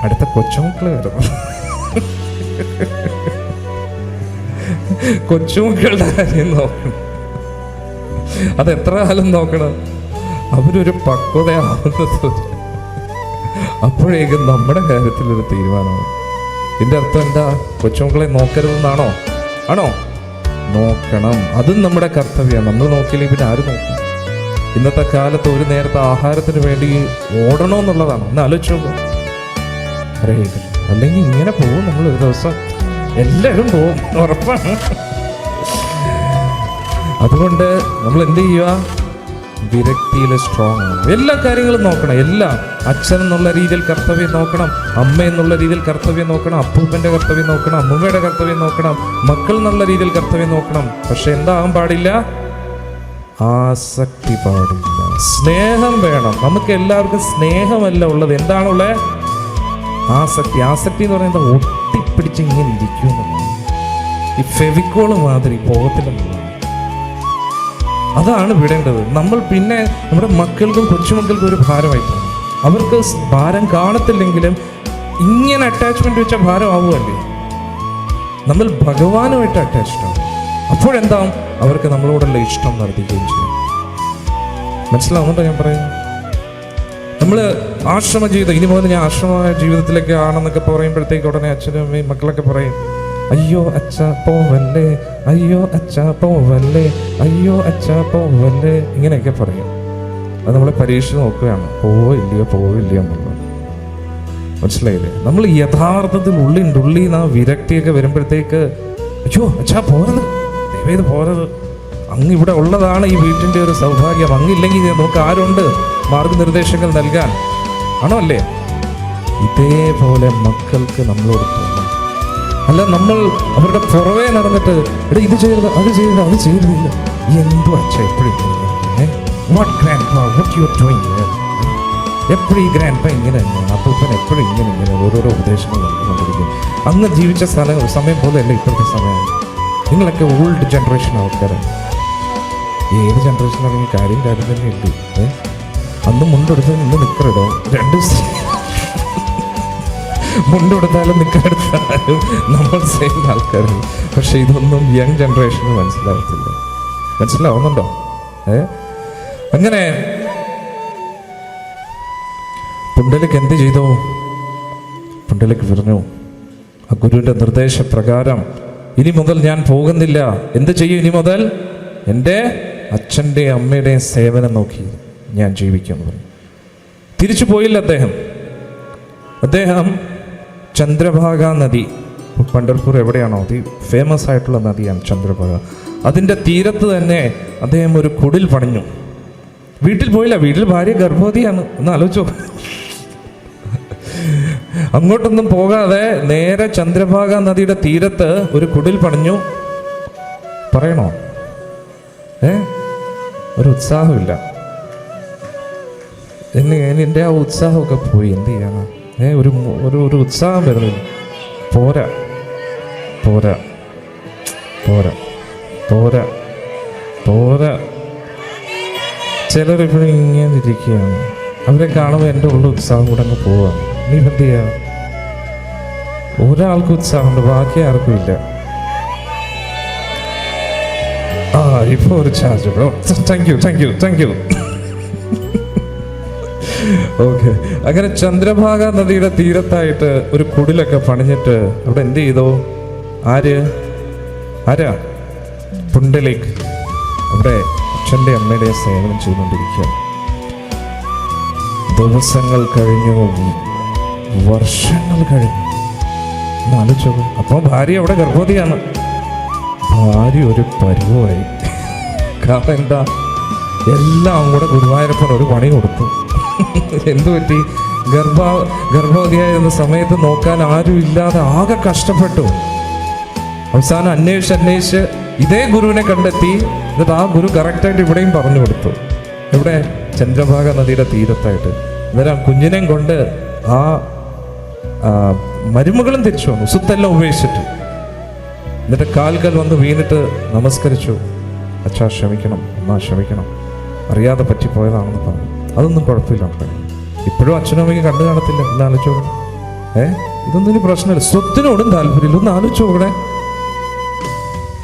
A: അടുത്ത കൊച്ചുമക്കൾ വരുന്നത്. കൊച്ചുമക്കളുടെ കാര്യം നോക്കണം. അതെത്ര കാലം നോക്കണം? അവരൊരു പക്വതയാവുന്നത് അപ്പോഴേക്കും നമ്മുടെ കാര്യത്തിലൊരു തീരുമാനമാവും. ഇതിൻ്റെ അർത്ഥം എന്താ? കൊച്ചുമക്കളെ നോക്കരുതെന്നാണോ? ആണോ? നോക്കണം. അതും നമ്മുടെ കർത്തവ്യമാണ്. നമ്മൾ നോക്കിയില്ലെങ്കിൽ പിന്നെ ആര് നോക്കും? ഇന്നത്തെ കാലത്ത് ഒരു നേരത്തെ ആഹാരത്തിന് വേണ്ടി ഓടണമെന്നുള്ളതാണ്. ഒന്ന് ആലോചിച്ചോളൂ. അറിയില്ല, അല്ലെങ്കിൽ ഇങ്ങനെ പോകും നമ്മൾ. ഒരു ദിവസം എല്ലാവരും പോവും, ഉറപ്പാണ്. അതുകൊണ്ട് നമ്മൾ എന്ത് ചെയ്യുക? വിരക്തിയിൽ സ്ട്രോങ് ആണ്. എല്ലാ കാര്യങ്ങളും നോക്കണം. എല്ലാം അച്ഛൻ എന്നുള്ള രീതിയിൽ കർത്തവ്യം നോക്കണം, അമ്മ എന്നുള്ള രീതിയിൽ കർത്തവ്യം നോക്കണം, അപ്പൂപ്പൻ്റെ കർത്തവ്യം നോക്കണം, അമ്മൂമ്മയുടെ കർത്തവ്യം നോക്കണം, മക്കൾ എന്നുള്ള രീതിയിൽ കർത്തവ്യം നോക്കണം. പക്ഷെ എന്താകാൻ പാടില്ല? ആസക്തി പാടില്ല. സ്നേഹം വേണം. നമുക്ക് എല്ലാവർക്കും സ്നേഹമല്ല ഉള്ളത്. എന്താണുള്ളത്? ആസക്തി. ആസക്തി എന്ന് പറയുന്നത് ഒട്ടിപ്പിടിച്ച് ഇങ്ങനെ ഇരിക്കുമെന്നുള്ളത്. ഈ ഫെവിക്കോള് മാതിരി പോകത്തില്ലെന്നുള്ളത്. അതാണ് വിടേണ്ടത്. നമ്മൾ പിന്നെ നമ്മുടെ മക്കൾക്കും കൊച്ചുമക്കൾക്കും ഒരു ഭാരമായി തോന്നും. അവർക്ക് ഭാരം കാണത്തില്ലെങ്കിലും ഇങ്ങനെ അറ്റാച്ച്മെന്റ് വെച്ച ഭാരം ആവുമല്ലേ? നമ്മൾ ഭഗവാനുമായിട്ട് അറ്റാച്ച്ഡ് ആവും. അപ്പോഴെന്താവും? അവർക്ക് നമ്മളോടുള്ള ഇഷ്ടം വർദ്ധിക്കുകയും ചെയ്യും. മനസ്സിലാവുന്നുണ്ടോ ഞാൻ പറയുന്നത്? നമ്മൾ ആശ്രമ ജീവിതം, ഇനി മുതൽ ഞാൻ ആശ്രമ ജീവിതത്തിലേക്ക് ആണെന്നൊക്കെ പറയുമ്പോഴത്തേക്ക് ഉടനെ അച്ഛനും അമ്മയും മക്കളൊക്കെ പറയും, അയ്യോ അച്ഛ പോവല്ലേ, അയ്യോ അച്ഛ പോവല്ലേ, അയ്യോ അച്ഛ പോവല്ലേ, ഇങ്ങനെയൊക്കെ പറയും. അത് നമ്മളെ പരീക്ഷ നോക്കുകയാണ്, പോവില്ലയോ എന്നുള്ളത്. മനസ്സിലായില്ലേ? നമ്മൾ യഥാർത്ഥത്തിൽ ഉള്ളിൽ ആ വിരക്തിയൊക്കെ വരുമ്പോഴത്തേക്ക് അയ്യോ അച്ഛാ പോരത്, ദയവേത് പോരത്, അങ്ങ് ഇവിടെ ഉള്ളതാണ് ഈ വീട്ടിൻ്റെ ഒരു സൗഭാഗ്യം, അങ്ങില്ലെങ്കിൽ നമുക്ക് ആരുണ്ട് മാർഗനിർദ്ദേശങ്ങൾ നൽകാൻ, ആണോ അല്ലേ? ഇതേപോലെ മക്കൾക്ക് നമ്മളോട് തോന്നണം. അല്ല നമ്മൾ അവരുടെ പുറവേ നടന്നിട്ട് എടാ ഇത് ചെയ്യരുത്, അത് ചെയ്തില്ല, എന്തോ അച്ഛ എപ്പോഴും എപ്പോഴും ഈ ഗ്രാൻഡ് പ ഇങ്ങനെ തന്നെയാണ്, അപ്പൂപ്പൻ എപ്പോഴും ഇങ്ങനെ ഓരോരോ ഉപദേശങ്ങൾ നൽകിക്കൊണ്ടിരിക്കും. അന്ന് ജീവിച്ച സമയം പോലെയല്ല ഇപ്പോഴത്തെ സമയം. നിങ്ങളൊക്കെ ഓൾഡ് ജനറേഷൻ ആൾക്കാരാണ്. ഏത് ജനറേഷനാണെങ്കിൽ കാര്യം തന്നെ ഉണ്ട്. അന്ന് മുണ്ടെടുത്ത് നിന്ന് നിൽക്കരുതോ, 2 ദിവസം മുണ്ടെടുത്താലും നിൽക്കെടുത്താലും നമ്മൾ സെയിം ആൾക്കാരാണ്. പക്ഷെ ഇതൊന്നും യങ് ജനറേഷന് മനസ്സിലാവത്തില്ല. മനസ്സിലാവുന്നുണ്ടോ? അങ്ങനെ പുണ്ടലിക്ക് എന്ത് ചെയ്തു? പുണ്ടലിക്ക് പറഞ്ഞു, ആ ഗുരുവിൻ്റെ നിർദ്ദേശപ്രകാരം ഇനി മുതൽ ഞാൻ പോകുന്നില്ല. എന്ത് ചെയ്യും? ഇനി മുതൽ എൻ്റെ അച്ഛൻ്റെയും അമ്മയുടെയും സേവനം നോക്കി ഞാൻ ജീവിക്കുമെന്ന് പറഞ്ഞു. തിരിച്ചു പോയില്ല അദ്ദേഹം ചന്ദ്രഭാഗ നദി, പണ്ഡർപൂർ എവിടെയാണോ അതി ഫേമസ് ആയിട്ടുള്ള നദിയാണ് ചന്ദ്രഭാഗ. അതിൻ്റെ തീരത്ത് തന്നെ അദ്ദേഹം ഒരു കുടിൽ പണിഞ്ഞു. വീട്ടിൽ പോയില്ല, വീട്ടിൽ ഭാര്യ ഗർഭവതിയാണ്. ഒന്ന് ആലോചിച്ചോ. അങ്ങോട്ടൊന്നും പോകാതെ നേരെ ചന്ദ്രഭാഗ നദിയുടെ തീരത്ത് ഒരു കുടിൽ പണിഞ്ഞു. പറയണോ? ഒരു ഉത്സാഹമില്ല. എൻ്റെ ആ ഉത്സാഹമൊക്കെ പോയി. എന്ത് ചെയ്യണം? ഒരു ഉത്സാഹം വരുന്നില്ല. പോരാ. ചിലരിപ്പോഴും ഇങ്ങനെ ഇരിക്കുകയാണ്. അവരെ കാണുമ്പോൾ എൻ്റെ ഉള്ള ഉത്സാഹം കൂടെ അങ്ങ് പോവാണ്. നീ എന്ത് ചെയ്യാ? ഒരാൾക്ക് ഉത്സാഹമുണ്ട്, ബാക്കി ആർക്കും ഇല്ല. ഇപ്പോൾ ഒരു ചാർജ്. Thank you. ഓക്കെ. അങ്ങനെ ചന്ദ്രഭാഗ നദിയുടെ തീരത്തായിട്ട് ഒരു കുടിലൊക്കെ പണിഞ്ഞിട്ട് അവിടെ എന്ത് ചെയ്തു? ആരാ? പുണ്ടലിക് അവിടെ അച്ഛൻ്റെ അമ്മയുടെ സേവനം ചെയ്തുകൊണ്ടിരിക്കുക. ദിവസങ്ങൾ കഴിഞ്ഞു, വർഷങ്ങൾ കഴിഞ്ഞു. ആലോചിച്ചോ. അപ്പോൾ ഭാര്യ അവിടെ ഗർഭവതിയാണ്. ഭാര്യ ഒരു പരുവമായി. കാരണം എന്താ? എല്ലാം കൂടെ ഗുരുവായൂരപ്പൻ ഒരു പണി കൊടുത്തു. എന്തു പറ്റി? ഗർഭവതിയായിരുന്ന സമയത്ത് നോക്കാൻ ആരും ഇല്ലാതെ ആകെ കഷ്ടപ്പെട്ടു. അവസാനം അന്വേഷിച്ച് ഇതേ ഗുരുവിനെ കണ്ടെത്തി. എന്നിട്ട് ആ ഗുരു കറക്റ്റായിട്ട് ഇവിടെയും പറഞ്ഞു കൊടുത്തു. ഇവിടെ ചന്ദ്രഭാഗ നദിയുടെ തീരത്തായിട്ട്. അന്നേരം കുഞ്ഞിനെയും കൊണ്ട് ആ മരുമകളും തിരിച്ചു വന്നു, സുത്തെല്ലാം ഉപേക്ഷിച്ചിട്ട്. എന്നിട്ട് കാൽക്കൽ വന്ന് വീണിട്ട് നമസ്കരിച്ചു. അച്ഛാ ക്ഷമിക്കണം, അമ്മ ക്ഷമിക്കണം, അറിയാതെ പറ്റിപ്പോയതാണെന്ന് പറഞ്ഞു. അതൊന്നും കുഴപ്പമില്ല മക്കളെ. ഇപ്പോഴും അച്ഛനും അമ്മയ്ക്ക് കണ്ടു കാണത്തില്ല. ഒന്ന് ആലോചിച്ച് നോക്കണം. ഇതൊന്നും ഇനി പ്രശ്നമില്ല. സ്വത്തിനോടും താല്പര്യമില്ല. ഒന്ന് ആലോചിച്ച് നോക്കണേ.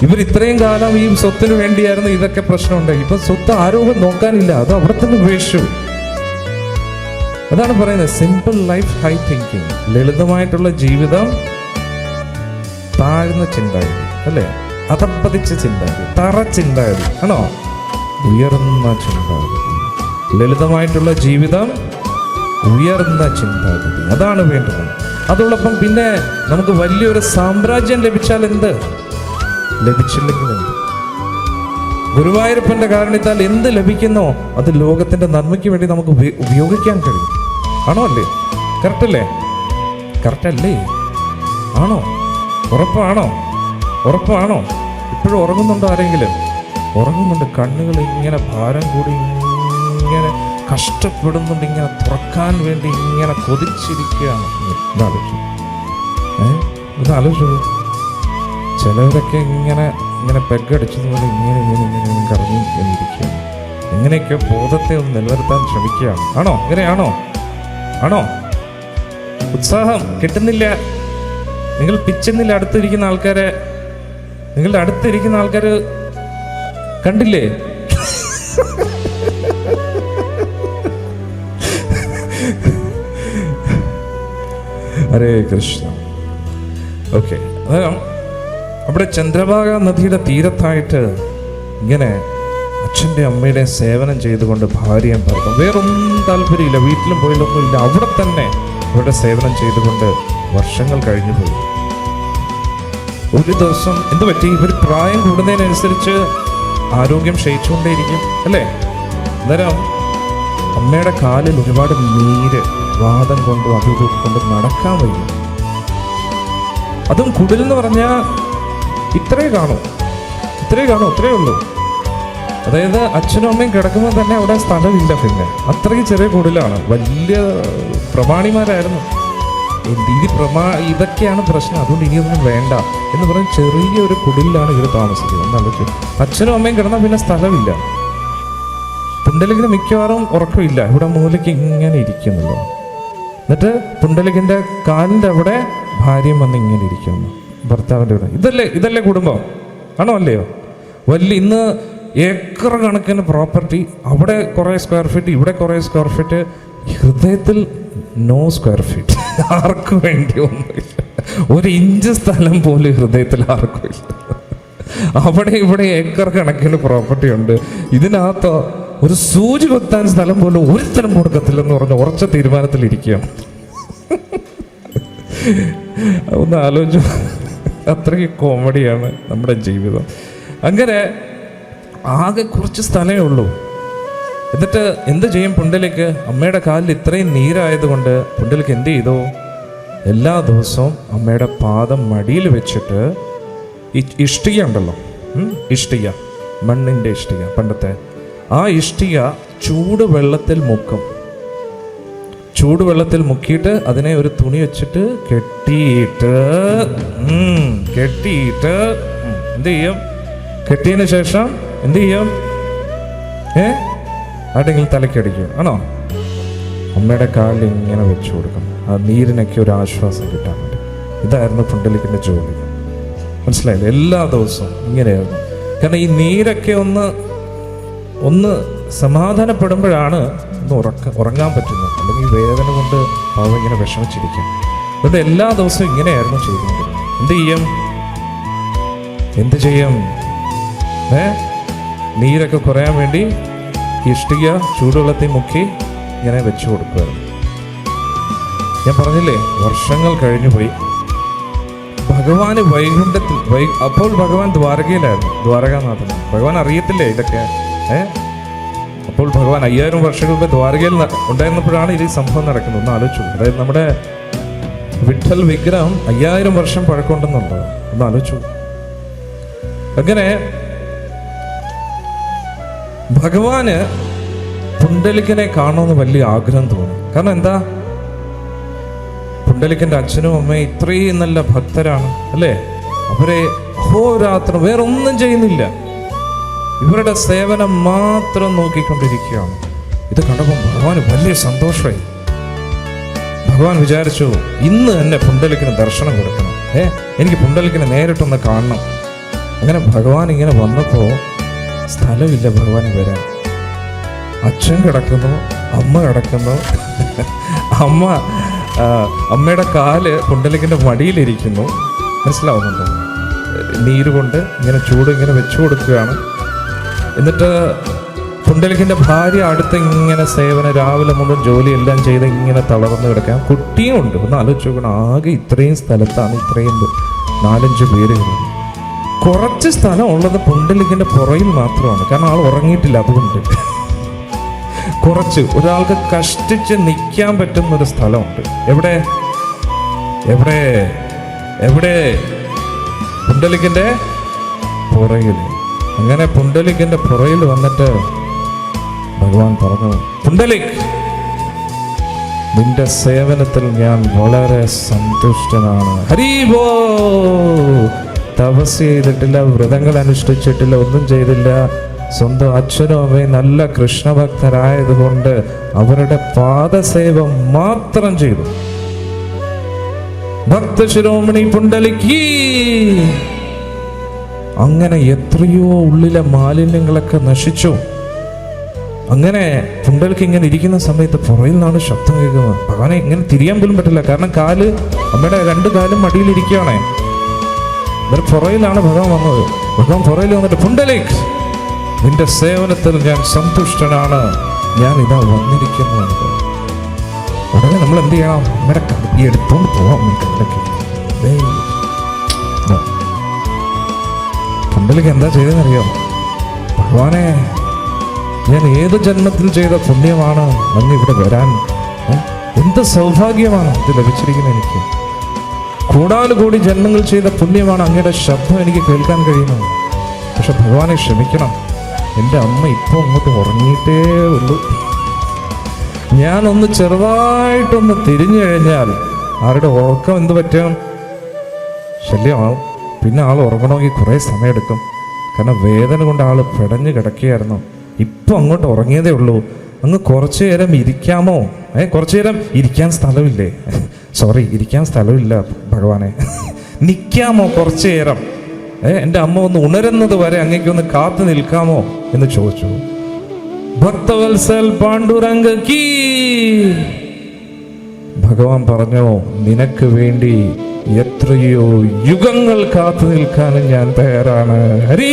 A: ഇവർ ഇത്രയും കാലം ഈ സ്വത്തിന് വേണ്ടിയായിരുന്നു ഇതൊക്കെ പ്രശ്നമുണ്ട്. ഇപ്പൊ സ്വത്ത് ആരോഗ്യം നോക്കാനില്ല, അത് അവിടെ തന്നെ ഉപേക്ഷിച്ചു. അതാണ് പറയുന്നത് സിമ്പിൾ ലൈഫ്, ഹൈ തിങ്കിങ്. ലളിതമായിട്ടുള്ള ജീവിതം, താഴ്ന്ന ചിന്താഗതി, അല്ലേ? അതപ്പതിച്ച ചിന്താഗതി, തറ ചിന്താഗതി ആണോ? ഉയർന്ന ചിന്താഗതി. ലളിതമായിട്ടുള്ള ജീവിതം, ഉയർന്ന ചിന്താഗതി, അതാണ് വേണ്ടത്. അതോടൊപ്പം പിന്നെ നമുക്ക് വലിയൊരു സാമ്രാജ്യം ലഭിച്ചാൽ എന്ത്? ലഭിച്ചില്ലെങ്കിൽ എന്ത്? ഗുരുവായൂരപ്പന്റെ കാരണത്താൽ എന്ത് ലഭിക്കുന്നോ അത് ലോകത്തിന്റെ നന്മയ്ക്ക് വേണ്ടി നമുക്ക് ഉപയോഗിക്കാൻ കഴിയും. ആണോ? അല്ലേ? കറക്റ്റല്ലേ? കറക്റ്റല്ലേ? ആണോ? ഉറപ്പാണോ? ഉറപ്പാണോ? ഇപ്പോഴും ഉറങ്ങുന്നുണ്ടോ ആരെങ്കിലും? ഉറങ്ങുന്നുണ്ട്. കണ്ണുകൾ ഇങ്ങനെ ഭാരം കൂടി ഇങ്ങനെ കഷ്ടപ്പെടുന്നുണ്ട്. ഇങ്ങനെ തുറക്കാൻ വേണ്ടി ഇങ്ങനെ കൊതിച്ചിരിക്കുകയാണ്. ഇതാലോചിച്ചു. ചിലവരൊക്കെ ഇങ്ങനെ ഇങ്ങനെ പെഗടിച്ചതുപോലെ ഇങ്ങനെ ഇങ്ങനെ ഇങ്ങനെ കറങ്ങി എന്നിരിക്കുകയാണ്. ഇങ്ങനെയൊക്കെ ബോധത്തെ ഒന്ന് നിലനിർത്താൻ ശ്രമിക്കുകയാണ്. ആണോ? ഇങ്ങനെയാണോ? ആണോ? ഉത്സാഹം കിട്ടുന്നില്ല. നിങ്ങൾ പിച്ചുന്നില്ല. അടുത്തിരിക്കുന്ന ആൾക്കാരെ, നിങ്ങളുടെ അടുത്തിരിക്കുന്ന ആൾക്കാർ കണ്ടില്ലേ? ഹരേ കൃഷ്ണ. ഓക്കെ, അവിടെ ചന്ദ്രഭാഗ നദിയുടെ തീരത്തായിട്ട് ഇങ്ങനെ അച്ഛൻ്റെ അമ്മയുടെ സേവനം ചെയ്തുകൊണ്ട് ഭാര്യയും ഭർത്താവും, വേറൊന്നും താല്പര്യമില്ല, വീട്ടിലും പോയില്ലൊന്നുമില്ല, അവിടെ തന്നെ അവരുടെ സേവനം ചെയ്തുകൊണ്ട് വർഷങ്ങൾ കഴിഞ്ഞു പോയി. ഒരു ദിവസം എന്ത് പറ്റി? ഇവർ പ്രായം കൂടുന്നതിനനുസരിച്ച് ആരോഗ്യം ക്ഷയിച്ചുകൊണ്ടേയിരിക്കും, അല്ലേ? അന്നേരം അമ്മയുടെ കാലിൽ ഒരുപാട് നീര്, വാദം കൊണ്ടും അതും കൊണ്ട് നടക്കാൻ വയ്യ. അതും കുടിലെന്ന് പറഞ്ഞാൽ ഇത്രേ കാണൂ, അത്രേ ഉള്ളൂ. അതായത് അച്ഛനും അമ്മയും കിടക്കുമ്പോൾ തന്നെ അവിടെ സ്ഥലമില്ല. പിന്നെ അത്രയ്ക്ക് ചെറിയ കുടിലാണ്. വലിയ പ്രമാണിമാരായിരുന്നു. ഇതൊക്കെയാണ് പ്രശ്നം, അതുകൊണ്ട് ഇനിയൊന്നും വേണ്ട എന്ന് പറഞ്ഞ് ചെറിയൊരു കുടിലാണ് ഇവർ താമസിക്കുന്നത്. എന്നാലോചിച്ചു. അച്ഛനും അമ്മയും കിടന്നാൽ പിന്നെ സ്ഥലമില്ല. പുണ്ടലിക്കിന് മിക്കവാറും ഉറക്കമില്ല. ഇവിടെ മൂലയ്ക്ക് ഇങ്ങനെ ഇരിക്കുന്നുള്ളൂ. എന്നിട്ട് പുണ്ടലിക്കിൻ്റെ കാലിൻ്റെ അവിടെ ഭാര്യയും വന്ന് ഇങ്ങനെ ഇരിക്കുന്നു, ഭർത്താവിൻ്റെ ഇവിടെ. ഇതല്ലേ കുടുംബം? ആണോ? അല്ലയോ? ഇന്ന് ഏക്കർ കണക്കിന് പ്രോപ്പർട്ടി, അവിടെ കുറേ സ്ക്വയർ ഫീറ്റ്, ഇവിടെ കുറേ സ്ക്വയർ ഫീറ്റ്, ഹൃദയത്തിൽ നോ സ്ക്വയർ ഫീറ്റ്. ആർക്കും വേണ്ടി ഒന്നുമില്ല. ഒരു ഇഞ്ച് സ്ഥലം പോലും ഹൃദയത്തിൽ ആർക്കും ഇല്ല. അവിടെ ഇവിടെ ഏക്കർ കണക്കിന് പ്രോപ്പർട്ടി ഉണ്ട്. ഇതിനകത്ത് ഒരു സൂചി കൊത്താൻ സ്ഥലം പോലും ഒരുത്തരം കൊടുക്കത്തില്ലെന്ന് പറഞ്ഞ് ഉറച്ച തീരുമാനത്തിലിരിക്കുകയാണ്. ഒന്ന് ആലോചിച്ചു. അത്രയ്ക്ക് കോമഡിയാണ് നമ്മുടെ ജീവിതം. അങ്ങനെ ആകെ കുറച്ച് സ്ഥലമേ ഉള്ളൂ. എന്നിട്ട് എന്ത് ചെയ്യും പുണ്ടലിക്ക്? അമ്മയുടെ കാലിൽ ഇത്രയും നീരായതുകൊണ്ട് പുണ്ടലിക്ക് എന്ത് ചെയ്തു? എല്ലാ ദിവസവും അമ്മയുടെ പാദം മടിയിൽ വെച്ചിട്ട് ഈ ഇഷ്ടിക ഉണ്ടല്ലോ, ഇഷ്ടിക, മണ്ണിൻ്റെ ഇഷ്ടിക, പണ്ടത്തെ ആ ഇഷ്ടിക ചൂടുവെള്ളത്തിൽ മുക്കും. ചൂടുവെള്ളത്തിൽ മുക്കിയിട്ട് അതിനെ ഒരു തുണി വെച്ചിട്ട് കെട്ടിയിട്ട് എന്ത് ചെയ്യും? കെട്ടിയതിന് ശേഷം എന്ത് ചെയ്യും? ആരെങ്കിലും തലക്കടിക്കും. ആണോ? അമ്മയുടെ കാലിൽ ഇങ്ങനെ വെച്ചു കൊടുക്കണം, ആ നീരിനൊക്കെ ഒരു ആശ്വാസം കിട്ടാൻ വേണ്ടി. ഇതായിരുന്നു പുണ്ടലിക്കിൻ്റെ ജോലി. മനസ്സിലായില്ലേ? എല്ലാ ദിവസവും ഇങ്ങനെയായിരുന്നു. കാരണം ഈ നീരൊക്കെ ഒന്ന് സമാധാനപ്പെടുമ്പോഴാണ് ഉറങ്ങാൻ പറ്റുന്നത്. അല്ലെങ്കിൽ വേദന കൊണ്ട് പാവം ഇങ്ങനെ വിഷമിച്ചിരിക്കും. അതുകൊണ്ട് എല്ലാ ദിവസവും ഇങ്ങനെയായിരുന്നു ചെയ്തുകൊണ്ടിരുന്നത്. എന്ത് ചെയ്യും? നീരൊക്കെ കുറയാൻ വേണ്ടി ഇഷ്ടിക ചൂടുവെള്ളത്തിൽ മുക്കി ഇങ്ങനെ വെച്ചു കൊടുക്കുമായിരുന്നു. ഞാൻ പറഞ്ഞില്ലേ, വർഷങ്ങൾ കഴിഞ്ഞു പോയി. ഭഗവാന് വൈകുണ്ഠത്തിൽ അപ്പോൾ ഭഗവാൻ ദ്വാരകയിലായിരുന്നു, ദ്വാരകാനാഥൻ. ഭഗവാൻ അറിയത്തില്ലേ ഇതൊക്കെ? അപ്പോൾ ഭഗവാൻ 5000 വർഷങ്ങൾക്ക് മുമ്പ് ദ്വാരകയിൽ ഉണ്ടായിരുന്നപ്പോഴാണ് ഈ സംഭവം നടക്കുന്നത്. ഒന്ന് ആലോചിച്ചു. അതായത് നമ്മുടെ വിഠൽ വിഗ്രഹം 5000 വർഷം പഴക്കമുണ്ടെന്നുണ്ട്. ഒന്ന് ആലോചിച്ചു. അങ്ങനെ ഭഗവാന് പുണ്ടലികനെ കാണുമെന്ന് വലിയ ആഗ്രഹം തോന്നി. കാരണം എന്താ? പുണ്ടലികന്റെ അച്ഛനും അമ്മയും ഇത്രയും നല്ല ഭക്തരാണ് അല്ലേ? അവരെ അഹോരാത്രം വേറൊന്നും ചെയ്യുന്നില്ല, ഇവരുടെ സേവനം മാത്രം നോക്കിക്കൊണ്ടിരിക്കുകയാണ്. ഇത് കണ്ടപ്പോൾ ഭഗവാന് വലിയ സന്തോഷമായി. ഭഗവാൻ വിചാരിച്ചു, ഇന്ന് തന്നെ പുണ്ടലികന് ദർശനം കൊടുക്കണം. എനിക്ക് പുണ്ടലികനെ നേരിട്ടൊന്ന് കാണണം. അങ്ങനെ ഭഗവാൻ ഇങ്ങനെ വന്നപ്പോൾ സ്ഥലമില്ല ഭഗവാന് വരാൻ. അച്ഛൻ കിടക്കുന്നു, അമ്മ കിടക്കുന്നു. അമ്മയുടെ കാല് പുണ്ടലികന്റെ മടിയിലിരിക്കുന്നു. മനസ്സിലാവുന്നുണ്ടോ? നീരുകൊണ്ട് ഇങ്ങനെ ചൂട് ഇങ്ങനെ വെച്ചു കൊടുക്കുകയാണ്. എന്നിട്ട് പുണ്ടലികന്റെ ഭാര്യ അടുത്ത് ഇങ്ങനെ സേവന, രാവിലെ മുതൽ ജോലിയെല്ലാം ചെയ്ത് ഇങ്ങനെ തളർന്നു കിടക്കാൻ. കുട്ടിയും ഉണ്ട്. ഒന്ന് ആലോചിച്ച് നോക്കണം. ആകെ ഇത്രയും സ്ഥലത്താണ് ഇത്രയും 4-5 പേരുകൾ. കുറച്ച് സ്ഥലം ഉള്ളത് പുണ്ടലികന്റെ പുറയിൽ മാത്രമാണ്. കാരണം ആൾ ഉറങ്ങിയിട്ടില്ല. അതുകൊണ്ട് കുറച്ച് ഒരാൾക്ക് കഷ്ടിച്ച് നിൽക്കാൻ പറ്റുന്ന ഒരു സ്ഥലമുണ്ട്. എവിടെ എവിടെ എവിടെ? പുണ്ടലികന്റെ പുറയിൽ. അങ്ങനെ പുണ്ടലികന്റെ പുറയിൽ വന്നിട്ട് ഭഗവാൻ പറഞ്ഞു, പുണ്ടലിക്, നിന്റെ സേവനത്തിൽ ഞാൻ വളരെ സന്തുഷ്ടനാണ്. ഹരിബോ! തപസ് ചെയ്തിട്ടില്ല, വ്രതങ്ങൾ അനുഷ്ഠിച്ചിട്ടില്ല, ഒന്നും ചെയ്തില്ല. സ്വന്തം അച്ഛനും അമ്മയും നല്ല കൃഷ്ണഭക്തരായതുകൊണ്ട് അവരുടെ പാദസേവ മാത്രം ചെയ്തു. ഭക്തശിരോമണി പുണ്ടലിക്. അങ്ങനെ എത്രയോ ഉള്ളിലെ മാലിന്യങ്ങളൊക്കെ നശിച്ചു. അങ്ങനെ പുണ്ടലിക് ഇങ്ങനെ ഇരിക്കുന്ന സമയത്ത് പുറയിൽ നിന്നാണ് ശബ്ദം കേൾക്കുന്നത്. ഭഗവാനെ ഇങ്ങനെ തിരിയാൻ പോലും പറ്റില്ല. കാരണം കാല്, അമ്മയുടെ 2 കാലും മടിയിലിരിക്കുകയാണേ. എന്നിട്ട് പുറയിലാണ് ഭഗവാൻ വന്നത്. ഭഗവാൻ പുറയിൽ വന്നിട്ട്, പുണ്ടലിക്, നിന്റെ സേവനത്തിൽ ഞാൻ സന്തുഷ്ടനാണ്, ഞാൻ ഇതാ വന്നിരിക്കുന്നു. ഉടനെ നമ്മൾ എന്ത് ചെയ്യണം? അമ്മയുടെ കടത്തി എടുത്തോണ്ട് പോവാം. പുണ്ടലിക് എന്താ ചെയ്തെന്നറിയോ? ഭഗവാനെ, ഞാൻ ഏത് ജന്മത്തിൽ ചെയ്ത പുണ്യമാണ് അങ്ങ് ഇവിടെ വരാൻ. എന്ത് സൗഭാഗ്യമാണ് ഇത് ലഭിച്ചിരിക്കുന്നത് എനിക്ക്. കൂടാനുകൂടി ജന്മങ്ങൾ ചെയ്ത പുണ്യമാണ് അങ്ങയുടെ ശബ്ദം എനിക്ക് കേൾക്കാൻ കഴിയുന്നത്. പക്ഷെ ഭഗവാനെ ക്ഷമിക്കണം, എൻ്റെ അമ്മ ഇപ്പോൾ അങ്ങോട്ട് ഉറങ്ങിയിട്ടേ ഉള്ളൂ. ഞാനൊന്ന് ചെറുതായിട്ടൊന്ന് തിരിഞ്ഞു കഴിഞ്ഞാൽ ആരുടെ ഉറക്കം എന്ത് പറ്റും? ശല്യമാവും. പിന്നെ ആൾ ഉറങ്ങണമെങ്കിൽ കുറേ സമയമെടുക്കും. കാരണം വേദന കൊണ്ട് ആൾ പിടഞ്ഞു കിടക്കുകയായിരുന്നു. ഇപ്പം അങ്ങോട്ട് ഉറങ്ങിയതേ ഉള്ളൂ. അങ്ങ് കുറച്ചു നേരം ഇരിക്കാമോ? കുറച്ചു നേരം ഇരിക്കാൻ സ്ഥലമില്ലേ? സോറി, ഇരിക്കാൻ സ്ഥലമില്ല ഭഗവാനെ. നിൽക്കാമോ കുറച്ചു നേരം? എൻ്റെ അമ്മ ഒന്ന് ഉണരുന്നത് വരെ അങ്ങേക്കൊന്ന് കാത്തു നിൽക്കാമോ എന്ന് ചോദിച്ചു. ഭക്തവത്സൽ പാണ്ഡുരംഗ കീ. ഭഗവാൻ പറഞ്ഞു, നിനക്ക് വേണ്ടി എത്രയോ യുഗങ്ങൾ കാത്തു നിൽക്കാനും ഞാൻ തയ്യാറാണ്. ഹരി.